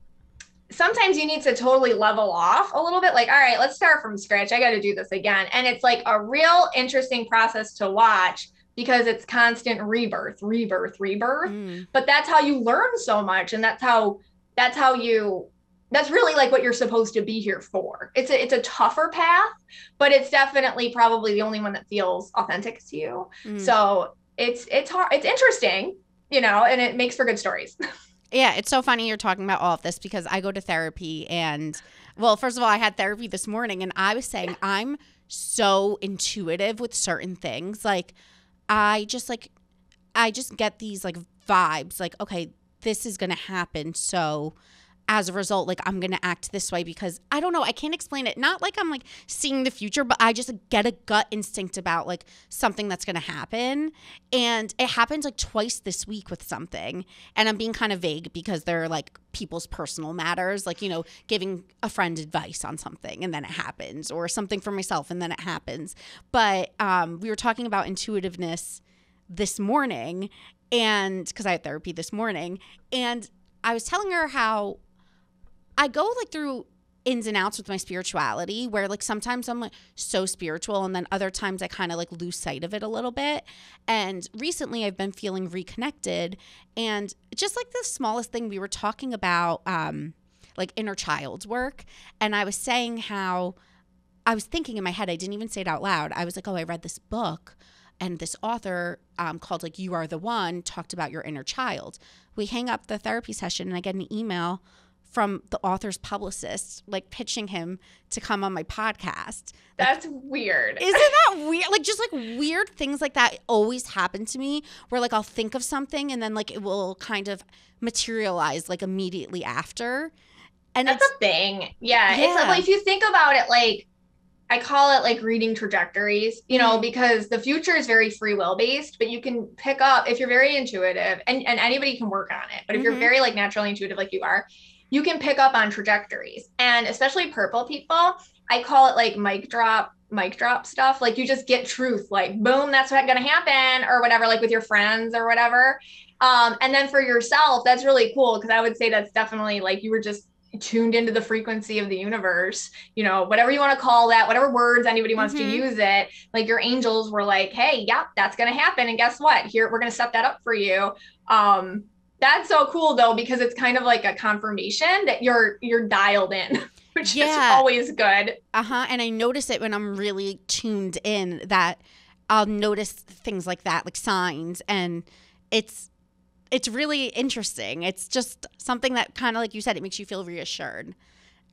sometimes you need to totally level off a little bit. Like, all right, let's start from scratch. I got to do this again. And it's like a real interesting process to watch because it's constant rebirth. But that's how you learn so much. And that's really like what you're supposed to be here for. It's a tougher path, but it's definitely probably the only one that feels authentic to you. So it's hard. It's interesting, you know, and it makes for good stories. Yeah, it's so funny you're talking about all of this because I go to therapy and, well, first of all, I had therapy this morning and I was saying I'm so intuitive with certain things. Like, I just get these like vibes like, okay, this is going to happen. So as a result, like I'm going to act this way because I don't know. I can't explain it. Not like I'm like seeing the future, but I just get a gut instinct about like something that's going to happen. And it happens like twice this week with something. And I'm being kind of vague because they're like people's personal matters, like, you know, giving a friend advice on something and then it happens, or something for myself and then it happens. But we were talking about intuitiveness this morning, and because I had therapy this morning, and I was telling her how I go like through ins and outs with my spirituality where like sometimes I'm like so spiritual and then other times I kind of like lose sight of it a little bit. And recently I've been feeling reconnected, and just like the smallest thing we were talking about, like inner child's work. And I was saying how I was thinking in my head, I didn't even say it out loud. I was like, oh, I read this book and this author called like You Are the One talked about your inner child. We hang up the therapy session and I get an email from the author's publicist, like pitching him to come on my podcast. That's weird. Isn't that weird? Like just like weird things like that always happen to me where like I'll think of something and then like it will kind of materialize like immediately after. And that's a thing. Yeah. It's like, if you think about it, like I call it like reading trajectories, you know, because the future is very free will based, but you can pick up if you're very intuitive and anybody can work on it. But if you're very like naturally intuitive like you are, you can pick up on trajectories. And especially purple people, I call it like mic drop stuff. Like you just get truth, like boom, that's what's going to happen or whatever, like with your friends or whatever. And then for yourself, that's really cool. Cause I would say that's definitely like you were just tuned into the frequency of the universe, you know, whatever you want to call that, whatever words anybody wants to use it. Like your angels were like, hey, yeah, that's going to happen. And guess what? Here, we're going to set that up for you. That's so cool though, because it's kind of like a confirmation that you're dialed in, which is always good. And I notice it when I'm really tuned in that I'll notice things like that, like signs, and it's really interesting. It's just something that kind of, like you said, it makes you feel reassured.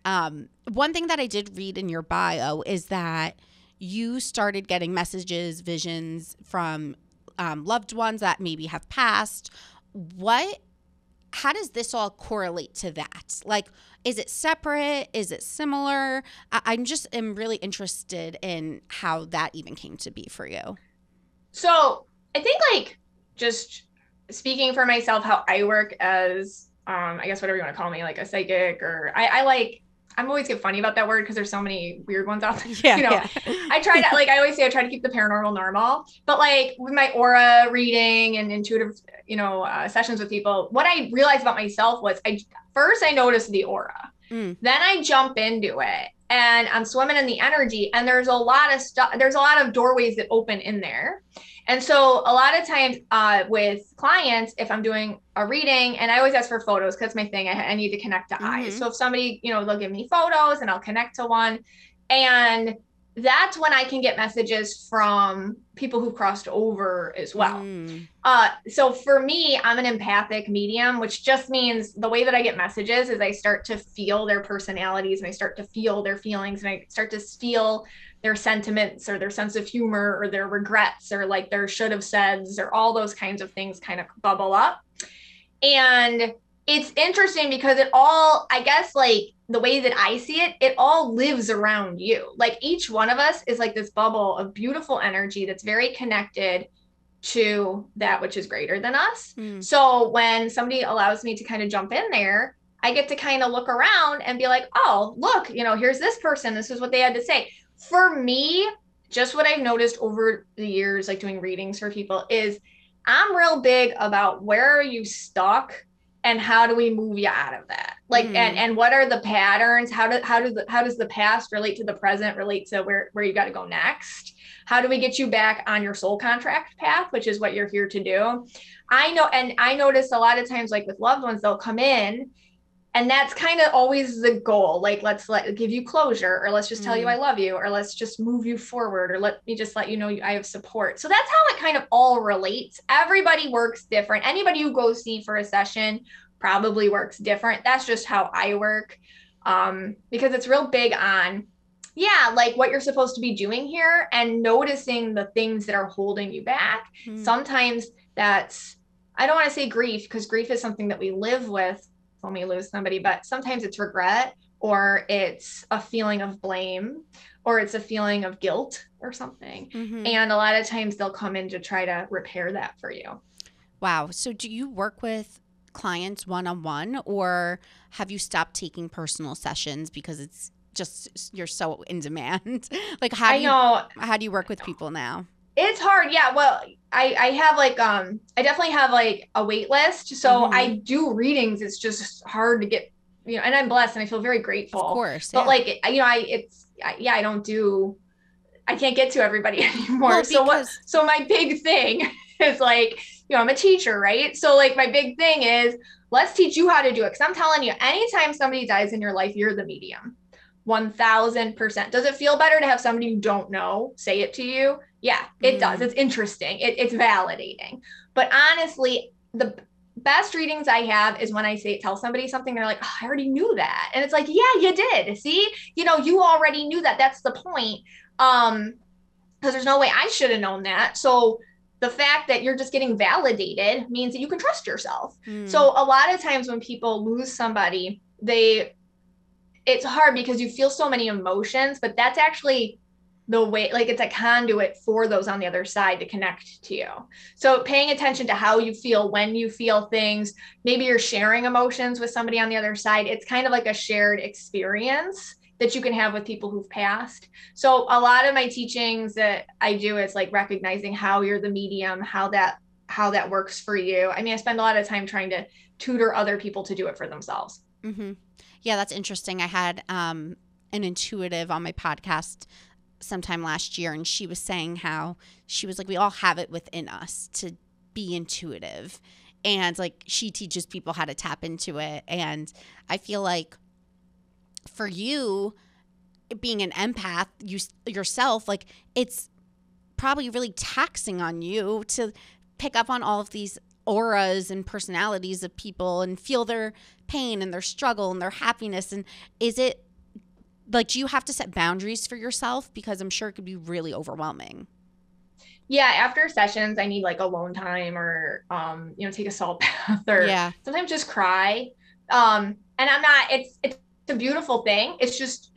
One thing that I did read in your bio is that you started getting messages, visions from loved ones that maybe have passed. How does this all correlate to that? Like, is it separate? Is it similar? I'm really interested in how that even came to be for you. So I think like just speaking for myself, how I work as, I guess whatever you want to call me, like a psychic, or I like I'm always get funny about that word because there's so many weird ones out there. Yeah, you know, I try to, like I always say, I try to keep the paranormal normal. But like with my aura reading and intuitive, sessions with people, what I realized about myself was I noticed the aura. Then I jump into it and I'm swimming in the energy, and there's a lot of stuff. There's a lot of doorways that open in there. And so a lot of times with clients, if I'm doing a reading, and I always ask for photos because that's my thing. I need to connect to eyes. So if somebody, they'll give me photos and I'll connect to one. And that's when I can get messages from people who've crossed over as well. So for me, I'm an empathic medium, which just means the way that I get messages is I start to feel their personalities, and I start to feel their feelings, and I start to feel their sentiments or their sense of humor or their regrets or like their should have said's or all those kinds of things kind of bubble up. And it's interesting because it all, I guess, like the way that I see it, it all lives around you. Like each one of us is like this bubble of beautiful energy that's very connected to that which is greater than us. So when somebody allows me to kind of jump in there, I get to kind of look around and be like, oh, look, here's this person. This is what they had to say. For me, just what I've noticed over the years, like doing readings for people, is I'm real big about where are you stuck and how do we move you out of that? Like, and what are the patterns? How does the past relate to the present, relate to where you got to go next? How do we get you back on your soul contract path, which is what you're here to do? I know. And I notice a lot of times, like with loved ones, they'll come in, and that's kind of always the goal. Like, let's give you closure, or let's just tell you I love you, or let's just move you forward, or let me just let you know I have support. So that's how it kind of all relates. Everybody works different. Anybody who goes see for a session probably works different. That's just how I work. Because it's real big on, like what you're supposed to be doing here and noticing the things that are holding you back. Sometimes that's, I don't want to say grief, because grief is something that we live with when we lose somebody, but sometimes it's regret, or it's a feeling of blame, or it's a feeling of guilt or something. And a lot of times they'll come in to try to repair that for you. Wow. So do you work with clients one-on-one, or have you stopped taking personal sessions because it's just, you're so in demand? Like, how do you work with people now? It's hard. Yeah. Well, I have like, I definitely have like a wait list. So I do readings. It's just hard to get, and I'm blessed and I feel very grateful. Of course. But like, I can't get to everybody anymore. Well, so my big thing is like, I'm a teacher, right? So like my big thing is, let's teach you how to do it. Cause I'm telling you, anytime somebody dies in your life, you're the medium. 1000%. Does it feel better to have somebody you don't know say it to you? Yeah, it does. It's interesting. It's validating. But honestly, the best readings I have is when I tell somebody something, they're like, oh, I already knew that. And it's like, yeah, you did. See, you already knew that. That's the point. Because there's no way I should have known that. So the fact that you're just getting validated means that you can trust yourself. So a lot of times when people lose somebody, it's hard because you feel so many emotions, but that's actually the way, like it's a conduit for those on the other side to connect to you. So paying attention to how you feel when you feel things, maybe you're sharing emotions with somebody on the other side. It's kind of like a shared experience that you can have with people who've passed. So a lot of my teachings that I do is like recognizing how you're the medium, how that works for you. I mean, I spend a lot of time trying to tutor other people to do it for themselves. Yeah, that's interesting. I had an intuitive on my podcast sometime last year, and she was saying how she was like, we all have it within us to be intuitive, and like she teaches people how to tap into it. And I feel like for you being an empath yourself, like it's probably really taxing on you to pick up on all of these auras and personalities of people and feel their pain and their struggle and their happiness. And is it like, do you have to set boundaries for yourself? Because I'm sure it could be really overwhelming. Yeah. After sessions, I need like alone time, or, take a salt bath, or sometimes just cry. And I'm not, it's a beautiful thing. It's just,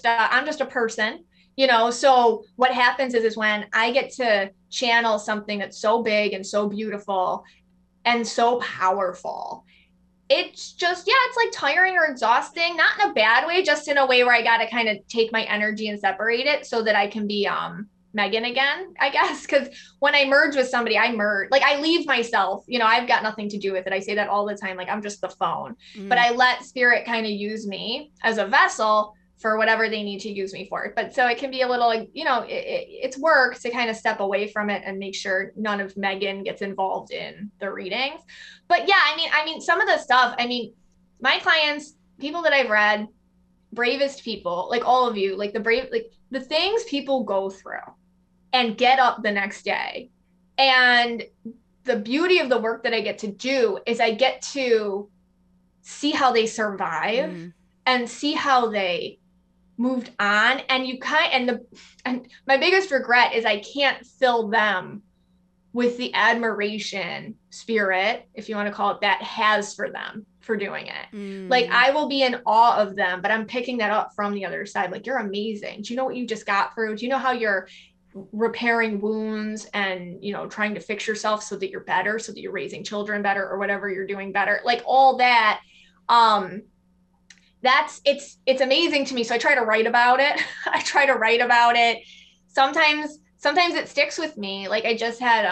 I'm just a person, so what happens is when I get to channel something that's so big and so beautiful and so powerful, it's just, it's like tiring or exhausting, not in a bad way, just in a way where I got to kind of take my energy and separate it so that I can be Megan again, I guess. Because when I merge with somebody, I leave myself, I've got nothing to do with it. I say that all the time, like I'm just the phone, but I let spirit kind of use me as a vessel for whatever they need to use me for. But so it can be a little like, it's work to kind of step away from it and make sure none of Megan gets involved in the readings. But yeah, I mean, some of the stuff, my clients, people that I've read, bravest people, like all of you, like the things people go through and get up the next day. And the beauty of the work that I get to do is I get to see how they survive and see how they moved on. And and my biggest regret is I can't fill them with the admiration spirit, if you want to call it that, has for them for doing it. Like I will be in awe of them, but I'm picking that up from the other side. Like, you're amazing. Do you know what you just got through? Do you know how you're repairing wounds and, trying to fix yourself so that you're better, so that you're raising children better or whatever you're doing better, like all that. It's amazing to me. So I try to write about it. Sometimes it sticks with me. Like I just had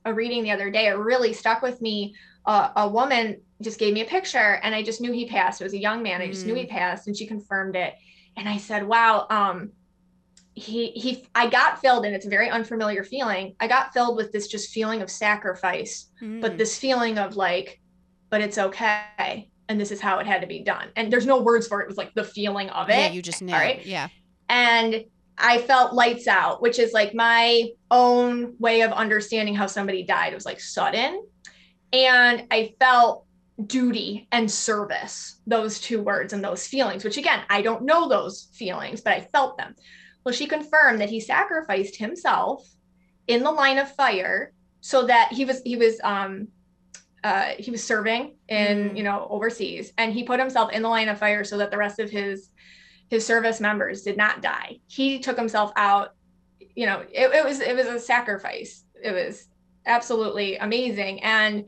a reading the other day. It really stuck with me. A woman just gave me a picture and I just knew he passed. It was a young man. I just knew he passed and she confirmed it. And I said, wow, I got filled, and it's a very unfamiliar feeling. I got filled with this just feeling of sacrifice, but this feeling of like, but it's okay. And this is how it had to be done. And there's no words for it. It was like the feeling of it. Yeah, you just knew. All right. Yeah. And I felt lights out, which is like my own way of understanding how somebody died. It was like sudden. And I felt duty and service, those two words and those feelings, which again, I don't know those feelings, but I felt them. Well, she confirmed that he sacrificed himself in the line of fire so that he was serving in, overseas, and he put himself in the line of fire so that the rest of his service members did not die. He took himself out, it was a sacrifice. It was absolutely amazing. And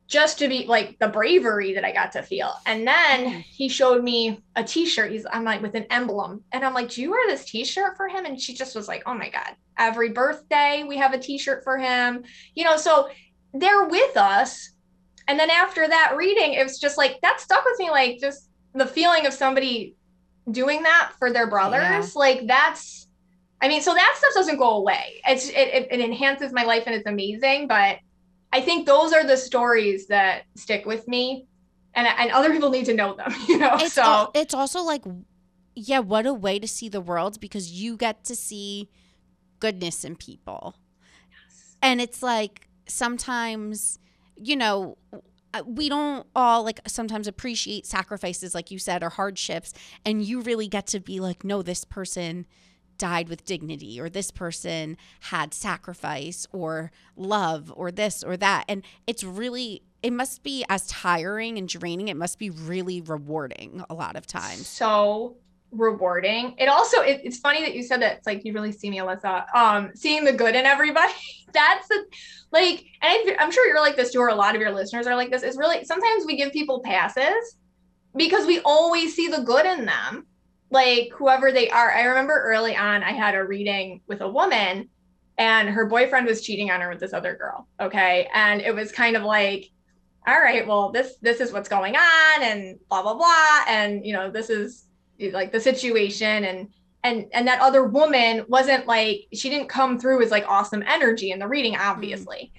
just to be like the bravery that I got to feel. And then he showed me a t-shirt. I'm like, with an emblem. And I'm like, do you wear this t-shirt for him? And she just was like, oh my God, every birthday we have a t-shirt for him, so they're with us. And then after that reading, it was just like, that stuck with me. Like just the feeling of somebody doing that for their brothers. Yeah. Like so that stuff doesn't go away. It enhances my life and it's amazing. But I think those are the stories that stick with me, and other people need to know them, It's also like, yeah, what a way to see the world, because you get to see goodness in people. Yes. And it's like, sometimes, we don't all like sometimes appreciate sacrifices, like you said, or hardships. And you really get to be like, no, this person died with dignity, or this person had sacrifice or love or this or that. And it must be as tiring and draining. It must be really rewarding a lot of times. So rewarding. It also, it's funny that you said that. It's like, you really see me, Alyssa, seeing the good in everybody. That's and I'm sure you're like this too, or a lot of your listeners are like this. Is really, sometimes we give people passes because we always see the good in them, like whoever they are. I remember early on, I had a reading with a woman and her boyfriend was cheating on her with this other girl. Okay. And it was kind of like, all right, well, this is what's going on and blah, blah, blah. And, this is like the situation. And that other woman wasn't like, she didn't come through as like awesome energy in the reading, obviously.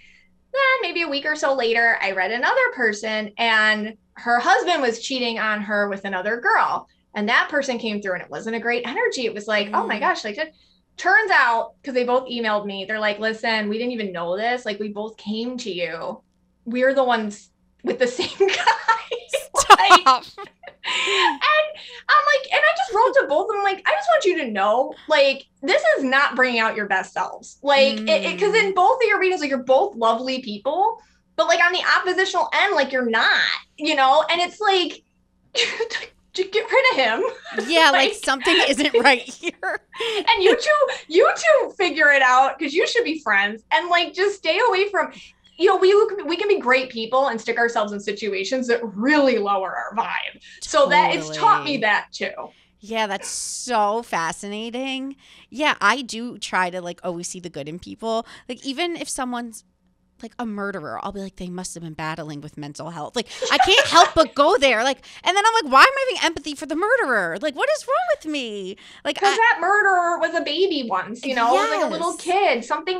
Then maybe a week or so later, I read another person and her husband was cheating on her with another girl. And that person came through and it wasn't a great energy. It was like, oh my gosh, like turns out, because they both emailed me, they're like, listen, we didn't even know this. Like we both came to you. We're the ones with the same guy. Like, and I'm like, and I just wrote to both of them, like, I just want you to know, like, this is not bringing out your best selves. Like, because in both of your readings, like, you're both lovely people, but like on the oppositional end, like, you're not, and it's like, get rid of him. Yeah, like something isn't right here. And you two figure it out, because you should be friends, and like just stay away from. we can be great people and stick ourselves in situations that really lower our vibe. So that it's taught me that too. Yeah, that's so fascinating. Yeah, I do try to like always see the good in people. Like even if someone's like a murderer, I'll be like, they must have been battling with mental health. Like I can't help but go there. Like, and then I'm like, why am I having empathy for the murderer? Like, what is wrong with me? Like, because that murderer was a baby once, you know, yes. Like a little kid. Something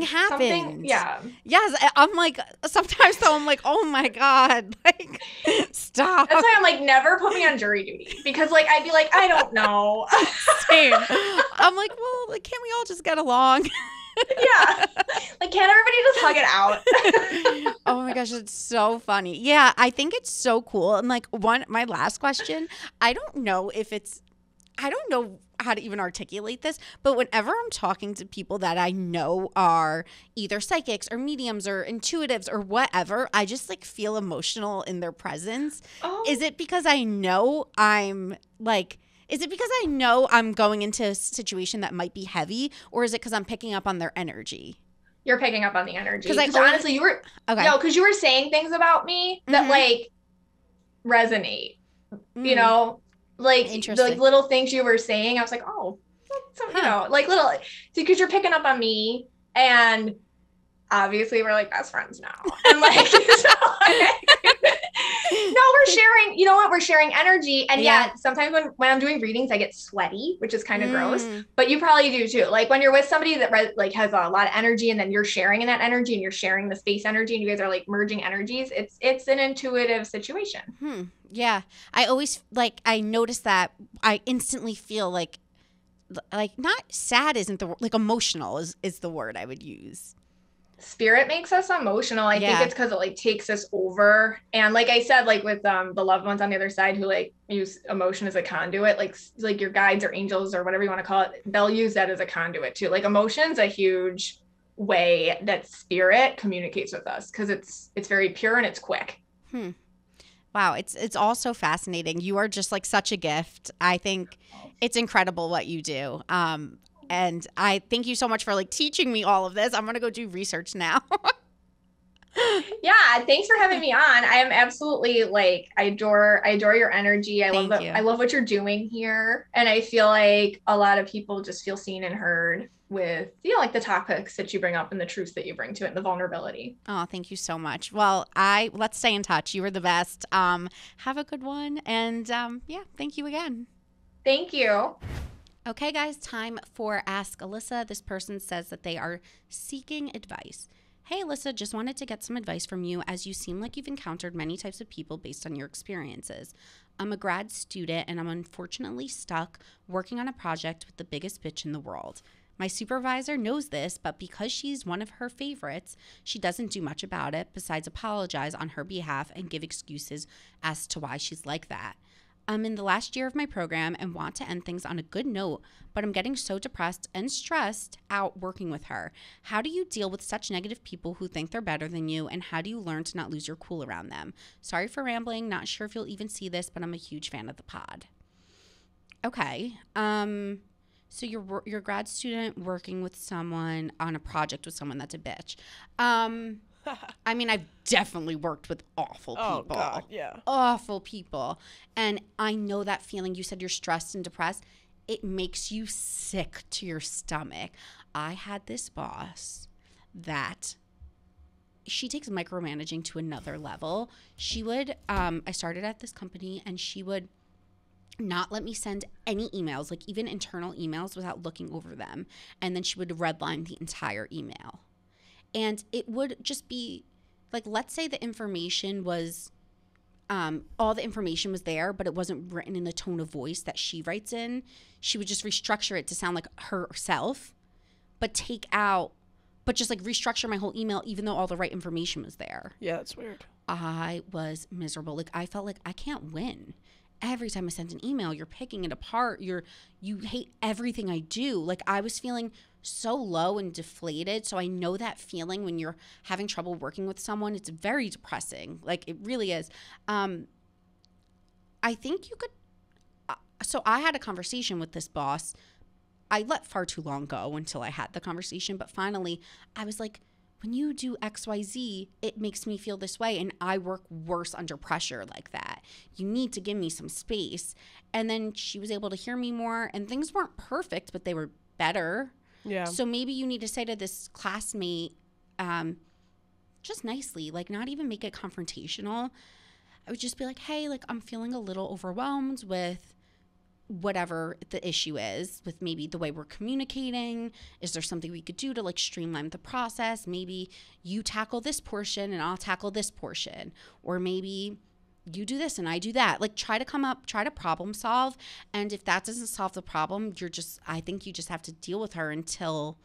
happened. Yeah. Yes. I'm like, sometimes though, I'm like, oh my God, like, stop. That's why I'm like, never put me on jury duty because like I'd be like, I don't know. Same. I'm like, well, like, can't we all just get along? Yeah. Like, can't everybody just hug it out? Oh my gosh, it's so funny. Yeah, I think it's so cool. And like my last question, I don't know how to even articulate this, but whenever I'm talking to people that I know are either psychics or mediums or intuitives or whatever, I just like feel emotional in their presence. Oh. Is it because I know I'm going into a situation that might be heavy, or is it because I'm picking up on their energy? You're picking up on the energy. Because honestly, you were because you were saying things about me that like resonate. You know, like the little things you were saying. I was like, oh, so, you know, like little because you're picking up on me, and obviously we're like best friends now, and like. No, we're sharing, you know what? We're sharing energy. And yet sometimes when I'm doing readings, I get sweaty, which is kind of gross, but you probably do too. Like when you're with somebody that like has a lot of energy and then you're sharing in that energy and you're sharing the space energy and you guys are like merging energies. It's an intuitive situation. Yeah. I always I notice that I instantly feel like not sad isn't the word, like emotional is the word I would use. Spirit makes us emotional. I think it's because it like takes us over. And like I said, like with the loved ones on the other side who like use emotion as a conduit, like your guides or angels or whatever you want to call it, they'll use that as a conduit too. Like emotion's a huge way that spirit communicates with us because it's very pure and it's quick. Wow, it's all so fascinating. You are just like such a gift. I think it's incredible what you do. And I thank you so much for like teaching me all of this. I'm going to go do research now. Yeah. Thanks for having me on. I am absolutely I adore your energy. I love what you're doing here. And I feel like a lot of people just feel seen and heard with, like the topics that you bring up and the truths that you bring to it and the vulnerability. Oh, thank you so much. Well, let's stay in touch. You were the best. Have a good one. And thank you again. Thank you. Okay, guys, time for Ask Alyssa. This person says that they are seeking advice. Hey, Alyssa, just wanted to get some advice from you as you seem like you've encountered many types of people based on your experiences. I'm a grad student and I'm unfortunately stuck working on a project with the biggest bitch in the world. My supervisor knows this, but because she's one of her favorites, she doesn't do much about it besides apologize on her behalf and give excuses as to why she's like that. I'm in the last year of my program and want to end things on a good note, but I'm getting so depressed and stressed out working with her. How do you deal with such negative people who think they're better than you, and how do you learn to not lose your cool around them? Sorry for rambling, not sure if you'll even see this, but I'm a huge fan of the pod. Okay, so you're a grad student working with someone on a project with someone that's a bitch. I mean, I've definitely worked with awful people. Oh, God, yeah. Awful people. And I know that feeling. You said you're stressed and depressed. It makes you sick to your stomach. I had this boss that she takes micromanaging to another level. She would, I started at this company and she would not let me send any emails, like even internal emails, without looking over them. And then she would redline the entire email. And it would just be like, let's say the information was, all the information was there, but it wasn't written in the tone of voice that she writes in. She would just restructure it to sound like herself, but just like restructure my whole email, even though all the right information was there. Yeah, that's weird. I was miserable. Like I felt like I can't win. Every time I sent an email, you're picking it apart. You hate everything I do. Like I was feeling so low and deflated. So I know that feeling when you're having trouble working with someone. It's very depressing. Like it really is. I think you could. So I had a conversation with this boss. I let far too long go until I had the conversation. But finally, I was like, when you do XYZ, it makes me feel this way, and I work worse under pressure like that. You need to give me some space. And then she was able to hear me more, and things weren't perfect, but they were better. Yeah. So maybe you need to say to this classmate, just nicely, like not even make it confrontational. I would just be like, hey, like I'm feeling a little overwhelmed with whatever the issue is, with maybe the way we're communicating. Is there something we could do to like streamline the process? Maybe you tackle this portion and I'll tackle this portion. Or maybe you do this and I do that. Like try to problem solve. And if that doesn't solve the problem, I think you just have to deal with her until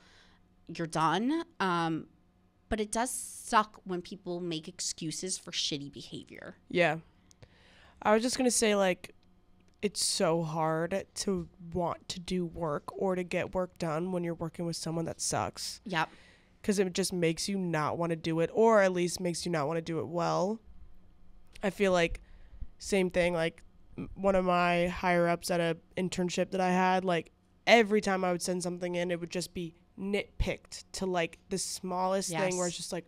you're done. But it does suck when people make excuses for shitty behavior. Yeah. I was just going to say, like, it's so hard to want to do work or to get work done when you're working with someone that sucks. Yep. Because it just makes you not want to do it, or at least makes you not want to do it well. I feel like same thing, like one of my higher ups at a internship that I had, like every time I would send something in, it would just be nitpicked to like the smallest thing where it's just like,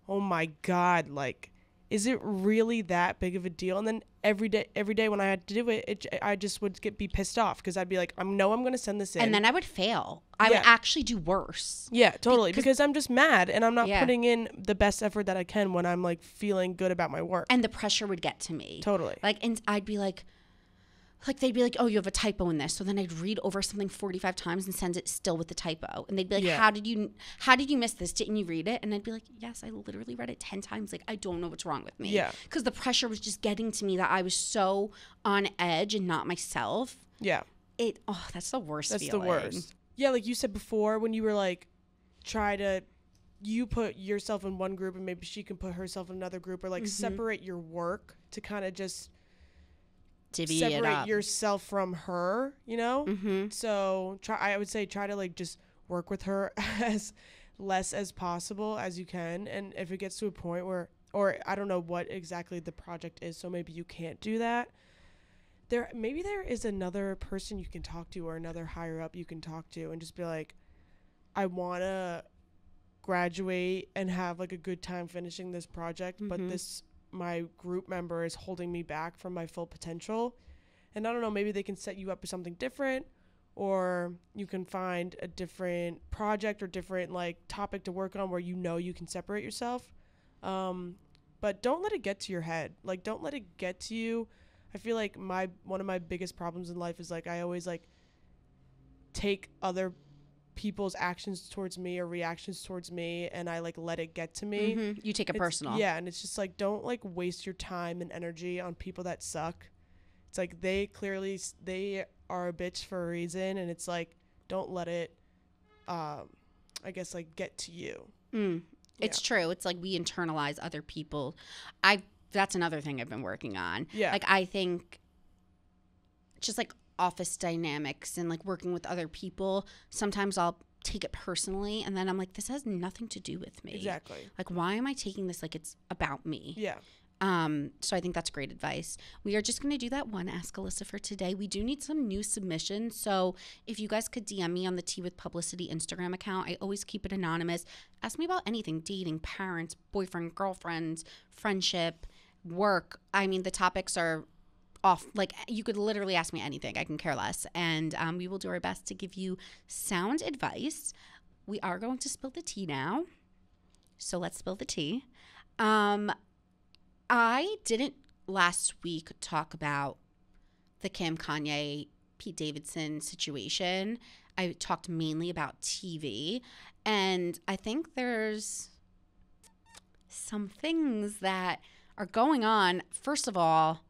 oh my God, like, is it really that big of a deal? And then every day when I had to do it, I just would be pissed off because I'd be like, I'm going to send this in. And then I would fail. I would actually do worse. Yeah, totally. Because I'm just mad and I'm not putting in the best effort that I can when I'm like feeling good about my work. And the pressure would get to me. Totally. Like, and I'd be like they'd be like, oh, you have a typo in this. So then I'd read over something 45 times and send it still with the typo. And they'd be like, how did you miss this? Didn't you read it? And I'd be like, yes, I literally read it 10 times. Like, I don't know what's wrong with me. Yeah. Because the pressure was just getting to me that I was so on edge and not myself. Yeah. That's the worst feeling. That's the worst. Yeah, like you said before, when you were like, you put yourself in one group and maybe she can put herself in another group, or like separate your work to kind of just separate yourself from her, you know? Mm-hmm. So I would say try to like just work with her as less as possible as you can. And if it gets to a point where, or I don't know what exactly the project is, so maybe you can't do that, maybe there is another person you can talk to or another higher up you can talk to and just be like, I want to graduate and have like a good time finishing this project, but my group member is holding me back from my full potential. And I don't know, maybe they can set you up with something different, or you can find a different project or different like topic to work on where you know you can separate yourself. But don't let it get to your head. Like, don't let it get to you. I feel like one of my biggest problems in life is like I always like take other people's actions towards me or reactions towards me and I like let it get to me. You take it personal. Yeah, and it's just like, don't like waste your time and energy on people that suck. It's like they are a bitch for a reason, and it's like, don't let it I guess like get to you. It's true. It's like we internalize other people. That's another thing I've been working on. Yeah. Like I think just like office dynamics and like working with other people, sometimes I'll take it personally and then I'm like, this has nothing to do with me. Exactly. Like, why am I taking this like it's about me? Yeah. So I think that's great advice. We are just going to do that one Ask Alyssa for today. We do need some new submissions. So if you guys could DM me on the Tea with Publicity Instagram account, I always keep it anonymous. Ask me about anything: dating, parents, boyfriend, girlfriend, friendship, work. I mean, the topics are off. Like, you could literally ask me anything. I can care less. And we will do our best to give you sound advice. We are going to spill the tea now. So let's spill the tea. I didn't last week talk about the Kim, Kanye, Pete Davidson situation. I talked mainly about TV. And I think there's some things that are going on. First of all,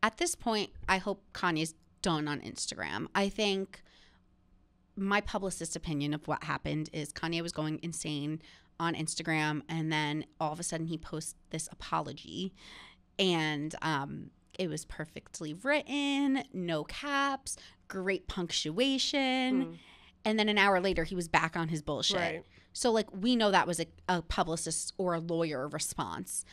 at this point, I hope Kanye's done on Instagram. I think my publicist's opinion of what happened is Kanye was going insane on Instagram, and then all of a sudden he posts this apology, and it was perfectly written, no caps, great punctuation, and then an hour later he was back on his bullshit. Right. So like, we know that was a publicist or a lawyer response.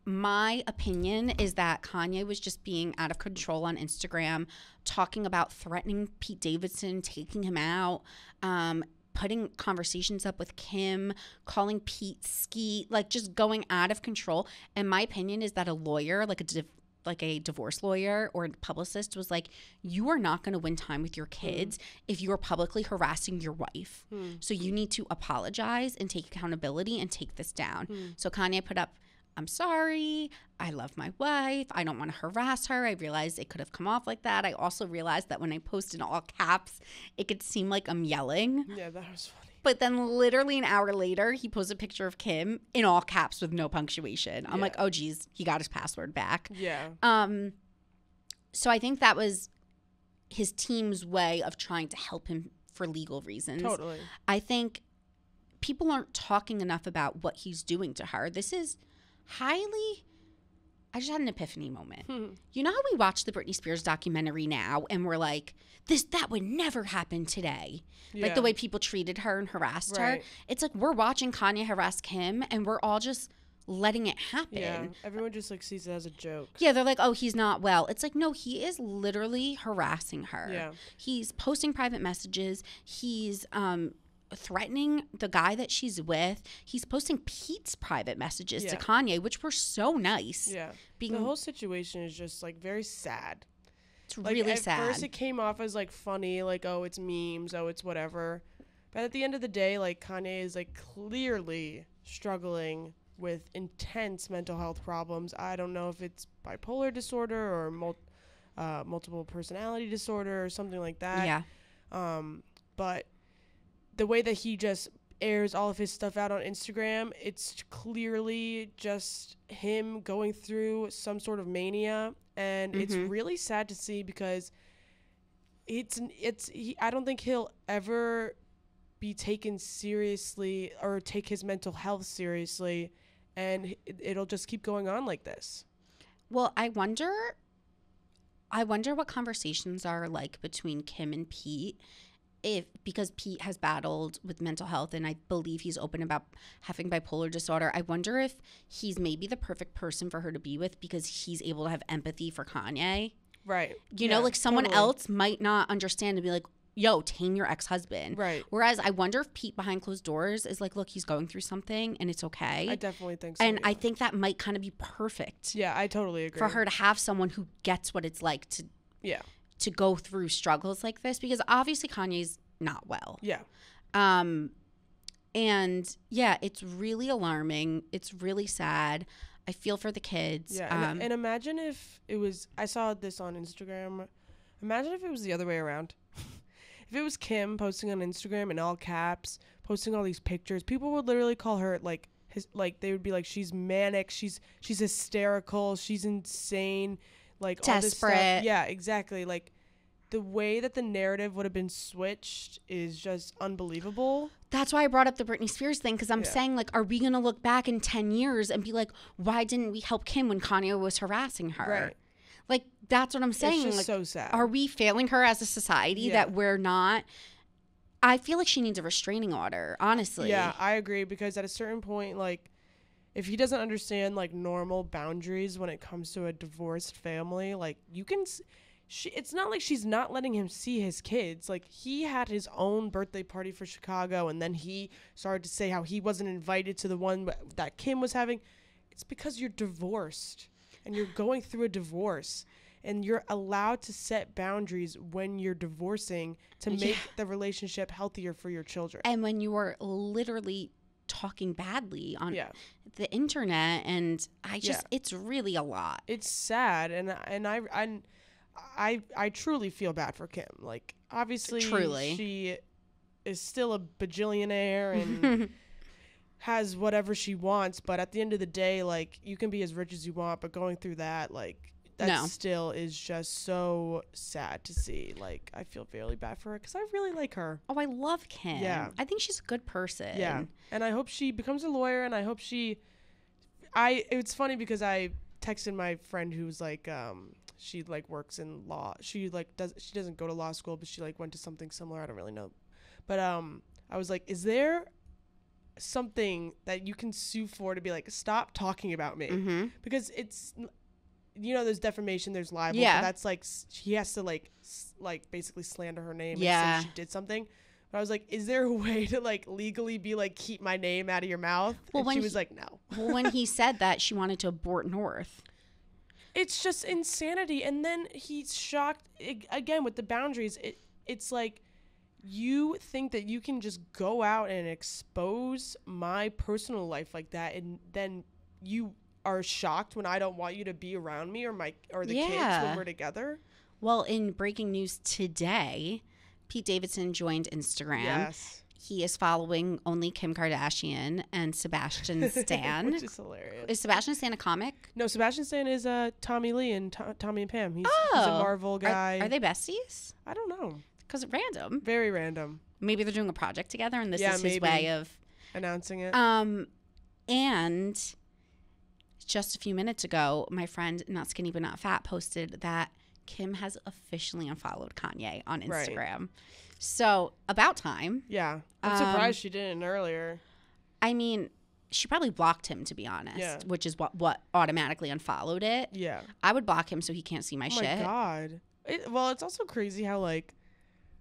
My opinion is that Kanye was just being out of control on Instagram, talking about threatening Pete Davidson, taking him out, putting conversations up with Kim, calling Pete skeet, like just going out of control. And my opinion is that a lawyer, like a divorce lawyer or a publicist, was like, you are not going to win time with your kids if you are publicly harassing your wife. So you need to apologize and take accountability and take this down. So Kanye put up, I'm sorry, I love my wife, I don't want to harass her. I realized it could have come off like that. I also realized that when I post in all caps, it could seem like I'm yelling. Yeah, that was funny. But then literally an hour later, he posted a picture of Kim in all caps with no punctuation. I'm like, oh, geez, he got his password back. Yeah. So I think that was his team's way of trying to help him for legal reasons. Totally. I think people aren't talking enough about what he's doing to her. This is highly... I just had an epiphany moment. You know how we watch the Britney Spears documentary now and we're like, that would never happen today. Yeah. Like the way people treated her and harassed her. It's like we're watching Kanye harass Kim and we're all just letting it happen. Yeah, everyone just like sees it as a joke. Yeah, they're like, oh, he's not well. It's like, no, he is literally harassing her. Yeah. He's posting private messages. He's threatening the guy that she's with. He's posting Pete's private messages to Kanye, which were so nice. Yeah. The whole situation is just like very sad. It's like, really sad. At first it came off as like funny, like, oh, it's memes, oh, it's whatever. But at the end of the day, like Kanye is like clearly struggling with intense mental health problems. I don't know if it's bipolar disorder or multiple personality disorder or something like that. Yeah. But the way that he just airs all of his stuff out on Instagram, it's clearly just him going through some sort of mania, and it's really sad to see because I don't think he'll ever be taken seriously or take his mental health seriously, and it'll just keep going on like this. Well, I wonder what conversations are like between Kim and Pete. Because Pete has battled with mental health and I believe he's open about having bipolar disorder, I wonder if he's maybe the perfect person for her to be with because he's able to have empathy for Kanye. Right. You know, like someone else might not understand and be like, yo, tame your ex-husband. Right. Whereas I wonder if Pete behind closed doors is like, look, he's going through something and it's okay. I definitely think so. And I think that might kind of be perfect. Yeah, I totally agree. For her to have someone who gets what it's like to go through struggles like this, because obviously Kanye's not well. Yeah. And yeah, it's really alarming. It's really sad. I feel for the kids. Yeah. And imagine if it was, I saw this on Instagram. Imagine if it was the other way around. If it was Kim posting on Instagram in all caps, posting all these pictures, people would literally call her they would be like, she's manic, she's hysterical, she's insane. Like desperate. All this stuff. Yeah, exactly. Like the way that the narrative would have been switched is just unbelievable. That's why I brought up the Britney Spears thing, because I'm saying, like, are we going to look back in 10 years and be like, why didn't we help Kim when Kanye was harassing her? Right. Like, that's what I'm saying. It's just like, so sad. Are we failing her as a society that we're not? I feel like she needs a restraining order, honestly. Yeah, I agree, because at a certain point, like, if he doesn't understand like normal boundaries when it comes to a divorced family, like you can, it's not like she's not letting him see his kids. Like he had his own birthday party for Chicago, and then he started to say how he wasn't invited to the one that Kim was having. It's because you're divorced and you're going through a divorce, and you're allowed to set boundaries when you're divorcing to make the relationship healthier for your children. And when you are literally talking badly on the internet, and it's really a lot. It's sad, and I truly feel bad for Kim. Like obviously she is still a bajillionaire and has whatever she wants, but at the end of the day, like you can be as rich as you want, but going through that, like that still is just so sad to see. Like I feel really bad for her because I really like her. Oh, I love Kim. Yeah, I think she's a good person. Yeah, and I hope she becomes a lawyer, and I hope it's funny because I texted my friend who's like she like works in law. She doesn't go to law school, but she like went to something similar. I don't really know, but I was like, is there something that you can sue for to be like, stop talking about me? Because it's, there's defamation, there's libel, but that's like he has to like basically slander her name and say she did something. But I was like, is there a way to like legally be like, keep my name out of your mouth? Well, and she was like, no. Well, when he said that, she wanted to abort North. It's just insanity. And then he's shocked again with the boundaries. It's like, you think that you can just go out and expose my personal life like that, and then you are shocked when I don't want you to be around me or the kids when we're together. Well, in breaking news today, Pete Davidson joined Instagram. Yes. He is following only Kim Kardashian and Sebastian Stan. Which is hilarious. Is Sebastian Stan a comic? No, Sebastian Stan is Tommy Lee and Tommy and Pam. He's a Marvel guy. Are they besties? I don't know. Because random. Very random. Maybe they're doing a project together and this is his way of announcing it. And just a few minutes ago, my friend, Not Skinny But Not Fat, posted that Kim has officially unfollowed Kanye on Instagram. Right. So, about time. Yeah. I'm surprised she didn't earlier. I mean, she probably blocked him, to be honest, which is what automatically unfollowed it. Yeah. I would block him so he can't see my shit. Oh, my God. It's also crazy how, like,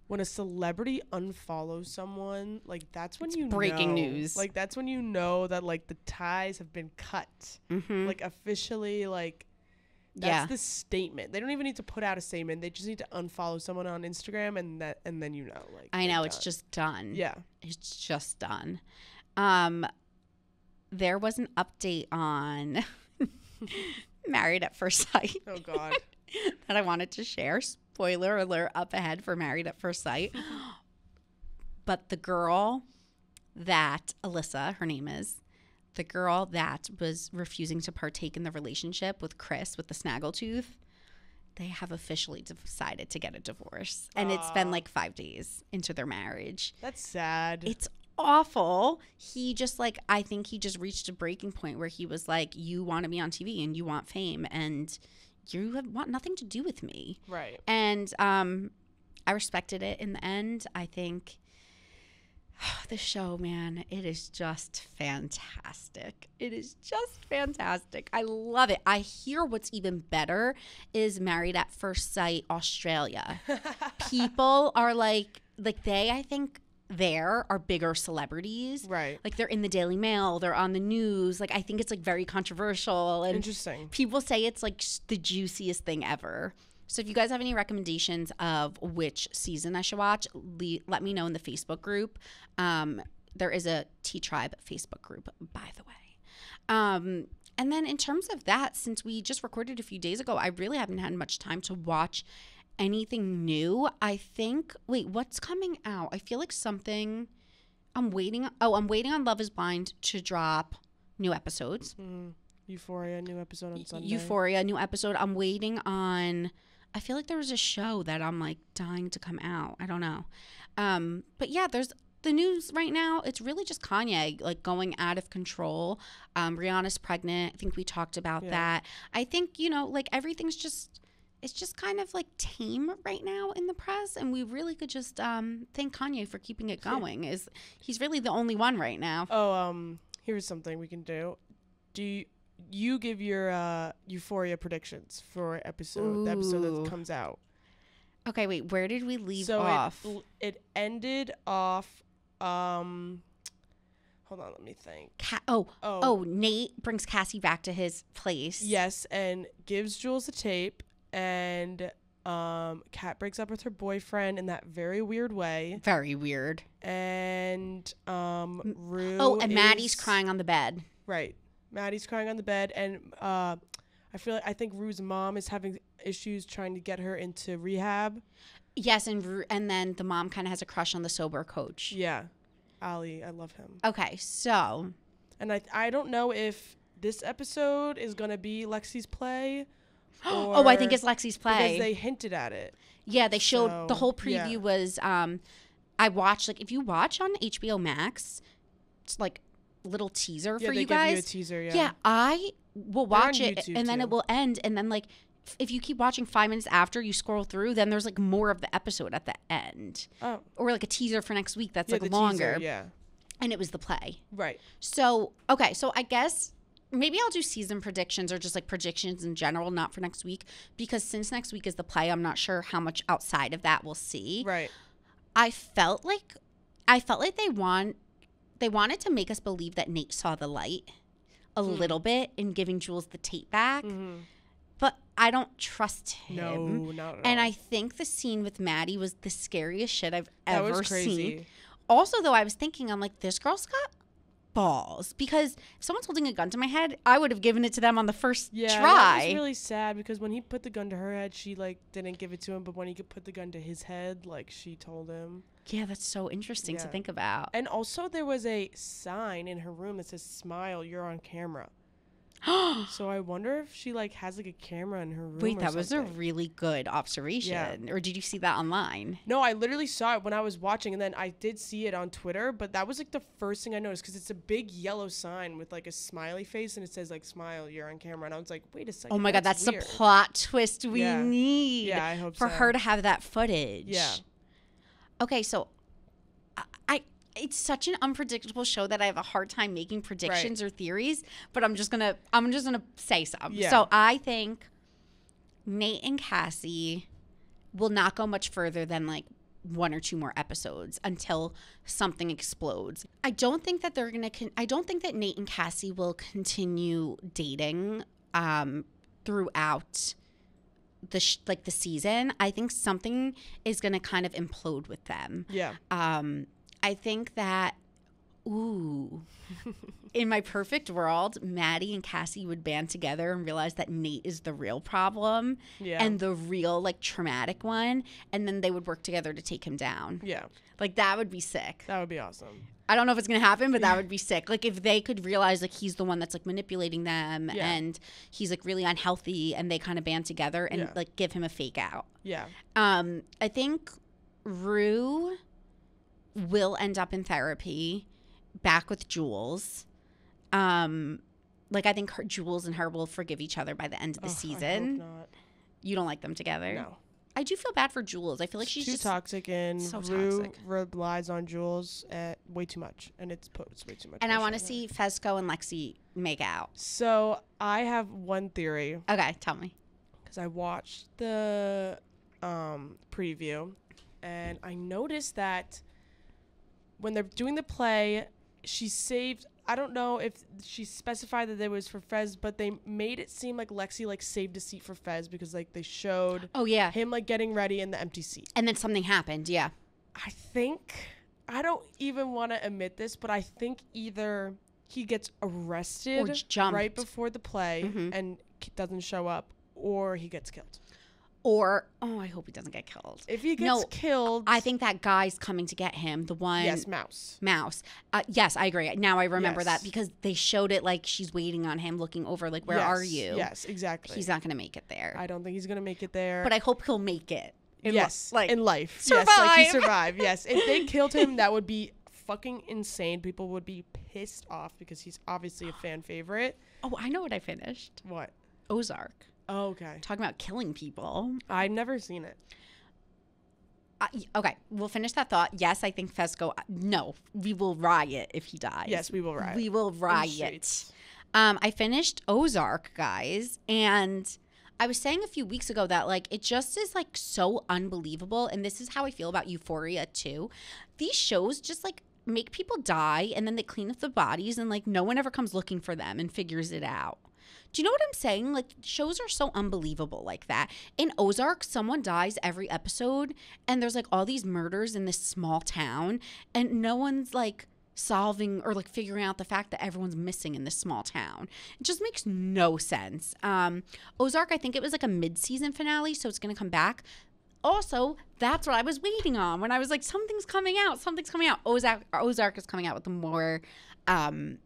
when a celebrity unfollows someone, like, that's when breaking news. Like, that's when you know that, like, the ties have been cut. Mm-hmm. Like, officially, like, that's the statement. They don't even need to put out a statement. They just need to unfollow someone on Instagram, and then you know. Like, I know, it's just done. Yeah. It's just done. There was an update on Married at First Sight. Oh, God. That I wanted to share. Spoiler alert up ahead for Married at First Sight. But the girl that, Alyssa, her name is, the girl that was refusing to partake in the relationship with Chris with the snaggletooth, they have officially decided to get a divorce. And it's been like 5 days into their marriage. That's sad. It's awful. He just I think he just reached a breaking point where he was like, you want to be on TV and you want fame and you want nothing to do with me. Right. And I respected it in the end. I think the show, man, it is just fantastic. It is just fantastic. I love it. I hear what's even better is Married at First Sight Australia. People are like they, I think, there are bigger celebrities. Right. Like they're in the Daily Mail, they're on the news. Like I think it's like very controversial. And interesting. People say it's like the juiciest thing ever. So if you guys have any recommendations of which season I should watch, let me know in the Facebook group. There is a T-Tribe Facebook group, by the way. And then in terms of that, since we just recorded a few days ago, I really haven't had much time to watch anything new. I think, what's coming out? I feel like something, I'm waiting on Love is Blind to drop new episodes. Euphoria, new episode on Sunday. Euphoria, new episode. I'm waiting on, I feel like there was a show that I'm like dying to come out. I don't know. But yeah, there's the news right now. It's really just Kanye like going out of control. Rihanna's pregnant. I think we talked about that. I think, like everything's just, it's just kind of like tame right now in the press. And we really could just thank Kanye for keeping it going. He's really the only one right now. Oh, here's something we can do. Do you give your Euphoria predictions for the episode that comes out? Okay, wait. Where did we leave off? It ended off. Hold on, let me think. Nate brings Cassie back to his place. Yes, and gives Jules the tape, and Kat breaks up with her boyfriend in that very weird way. Very weird. And Rue. And Maddie's crying on the bed. Right. Maddie's crying on the bed, and I think Rue's mom is having issues trying to get her into rehab. Yes, and then the mom kind of has a crush on the sober coach. Yeah, Ali, I love him. Okay, so, and I don't know if this episode is gonna be Lexi's play. I think it's Lexi's play because they hinted at it. Yeah, they showed the whole preview was. I watched if you watch on HBO Max, it's like little teaser for you guys. Give you a teaser, yeah, I will watch it and then it will end, and then if you keep watching 5 minutes after you scroll through, then there's more of the episode at the end. Oh. Or a teaser for next week that's longer. Teaser, yeah. And it was the play. Right. So, okay, so I guess maybe I'll do season predictions or just predictions in general, not for next week, because since next week is the play, I'm not sure how much outside of that we'll see. Right. I felt like I felt like they wanted to make us believe that Nate saw the light a little bit in giving Jules the tape back. Mm-hmm. But I don't trust him. No, not at all. And I think the scene with Maddie was the scariest shit I've ever crazy. seen. Also, though, I was thinking, I'm like, this girl's got balls. Because if someone's holding a gun to my head, I would have given it to them on the first try. That was really sad because when he put the gun to her head, she, like, didn't give it to him. But when he could put the gun to his head, like, she told him. Yeah, that's so interesting to think about. And also, there was a sign in her room that says, "Smile, you're on camera." So I wonder if she like has like a camera in her room. Wait, that was a really good observation. Yeah. Or did you see that online? No, I literally saw it when I was watching, and then I did see it on Twitter, but that was like the first thing I noticed because it's a big yellow sign with like a smiley face, and it says like "Smile, you're on camera." And I was like, wait a second. Oh my God, that's weird. The plot twist we need. Yeah, I hope for her to have that footage. Yeah. Okay, so it's such an unpredictable show that I have a hard time making predictions or theories, but I'm just gonna say some. Yeah. So I think Nate and Cassie will not go much further than like 1 or 2 more episodes until something explodes. I don't think that I don't think that Nate and Cassie will continue dating throughout the season. I think something is gonna kind of implode with them. Yeah. I think that, in my perfect world, Maddie and Cassie would band together and realize that Nate is the real problem and the real, like, traumatic one, and then they would work together to take him down. Yeah. Like, that would be sick. That would be awesome. I don't know if it's going to happen, but that would be sick. Like, if they could realize, like, he's the one that's, like, manipulating them and he's, like, really unhealthy, and they kind of band together and, like, give him a fake out. Yeah. I think Rue will end up in therapy back with Jules. Like, I think Jules and her will forgive each other by the end of the season. I hope not. You don't like them together? No. I do feel bad for Jules. I feel like she's too just toxic, and so Rue toxic. relies on Jules way too much, and it's way too much. And I want to see Fezco and Lexi make out. So I have one theory. Okay, tell me. Because I watched the preview, and I noticed that when they're doing the play, she saved, I don't know if she specified that it was for Fez, but they made it seem like Lexi like saved a seat for Fez because like they showed him like getting ready in the empty seat. And then something happened, yeah. I think, I don't even want to admit this, but I think either he gets arrested right before the play and doesn't show up, or he gets killed. Or, I hope he doesn't get killed. If he gets killed. I think that guy's coming to get him. The one. Yes, Mouse. Yes, I agree. Now I remember that because they showed it like she's waiting on him, looking over, like, where are you? Yes, exactly. He's not going to make it there. I don't think he's going to make it there. But I hope he'll make it. In life. Survive. Yes, like he survived. Yes. If they killed him, that would be fucking insane. People would be pissed off because he's obviously a fan favorite. Oh, I know what I finished. What? Ozark. Oh, okay. Talking about killing people. I've never seen it. Okay, we'll finish that thought. Yes, I think Fezco. No, we will riot if he dies. Yes, we will riot. We will riot. I finished Ozark, guys, and I was saying a few weeks ago that like it just is like so unbelievable, and this is how I feel about Euphoria too. These shows just like make people die, and then they clean up the bodies, and like no one ever comes looking for them and figures it out. Do you know what I'm saying? Like, shows are so unbelievable like that. In Ozark, someone dies every episode, and there's, like, all these murders in this small town, and no one's, like, solving or, like, figuring out the fact that everyone's missing in this small town. It just makes no sense. Ozark, I think it was, like, a mid-season finale, so it's going to come back. Also, that's what I was waiting on when I was like, something's coming out. Ozark is coming out with more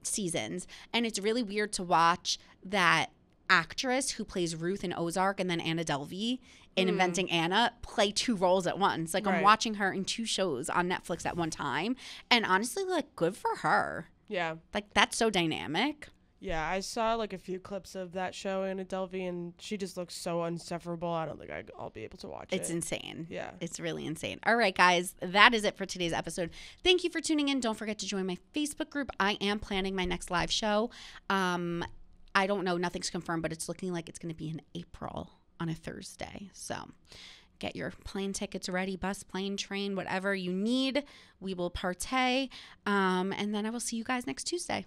seasons, and it's really weird to watch that actress who plays Ruth in Ozark and then Anna Delvey in Inventing Anna play 2 roles at once. Like, I'm watching her in 2 shows on Netflix at one time, and honestly, like, good for her. Yeah. Like, that's so dynamic. Yeah, I saw like a few clips of that show, Anna Delvey, and she just looks so insufferable. I don't think I'll be able to watch it. It's insane. Yeah. It's really insane. All right, guys, that is it for today's episode. Thank you for tuning in. Don't forget to join my Facebook group. I am planning my next live show. I don't know. Nothing's confirmed, but it's looking like it's going to be in April on a Thursday. So Get your plane tickets ready, bus, plane, train, whatever you need. We will partay. And then I will see you guys next Tuesday.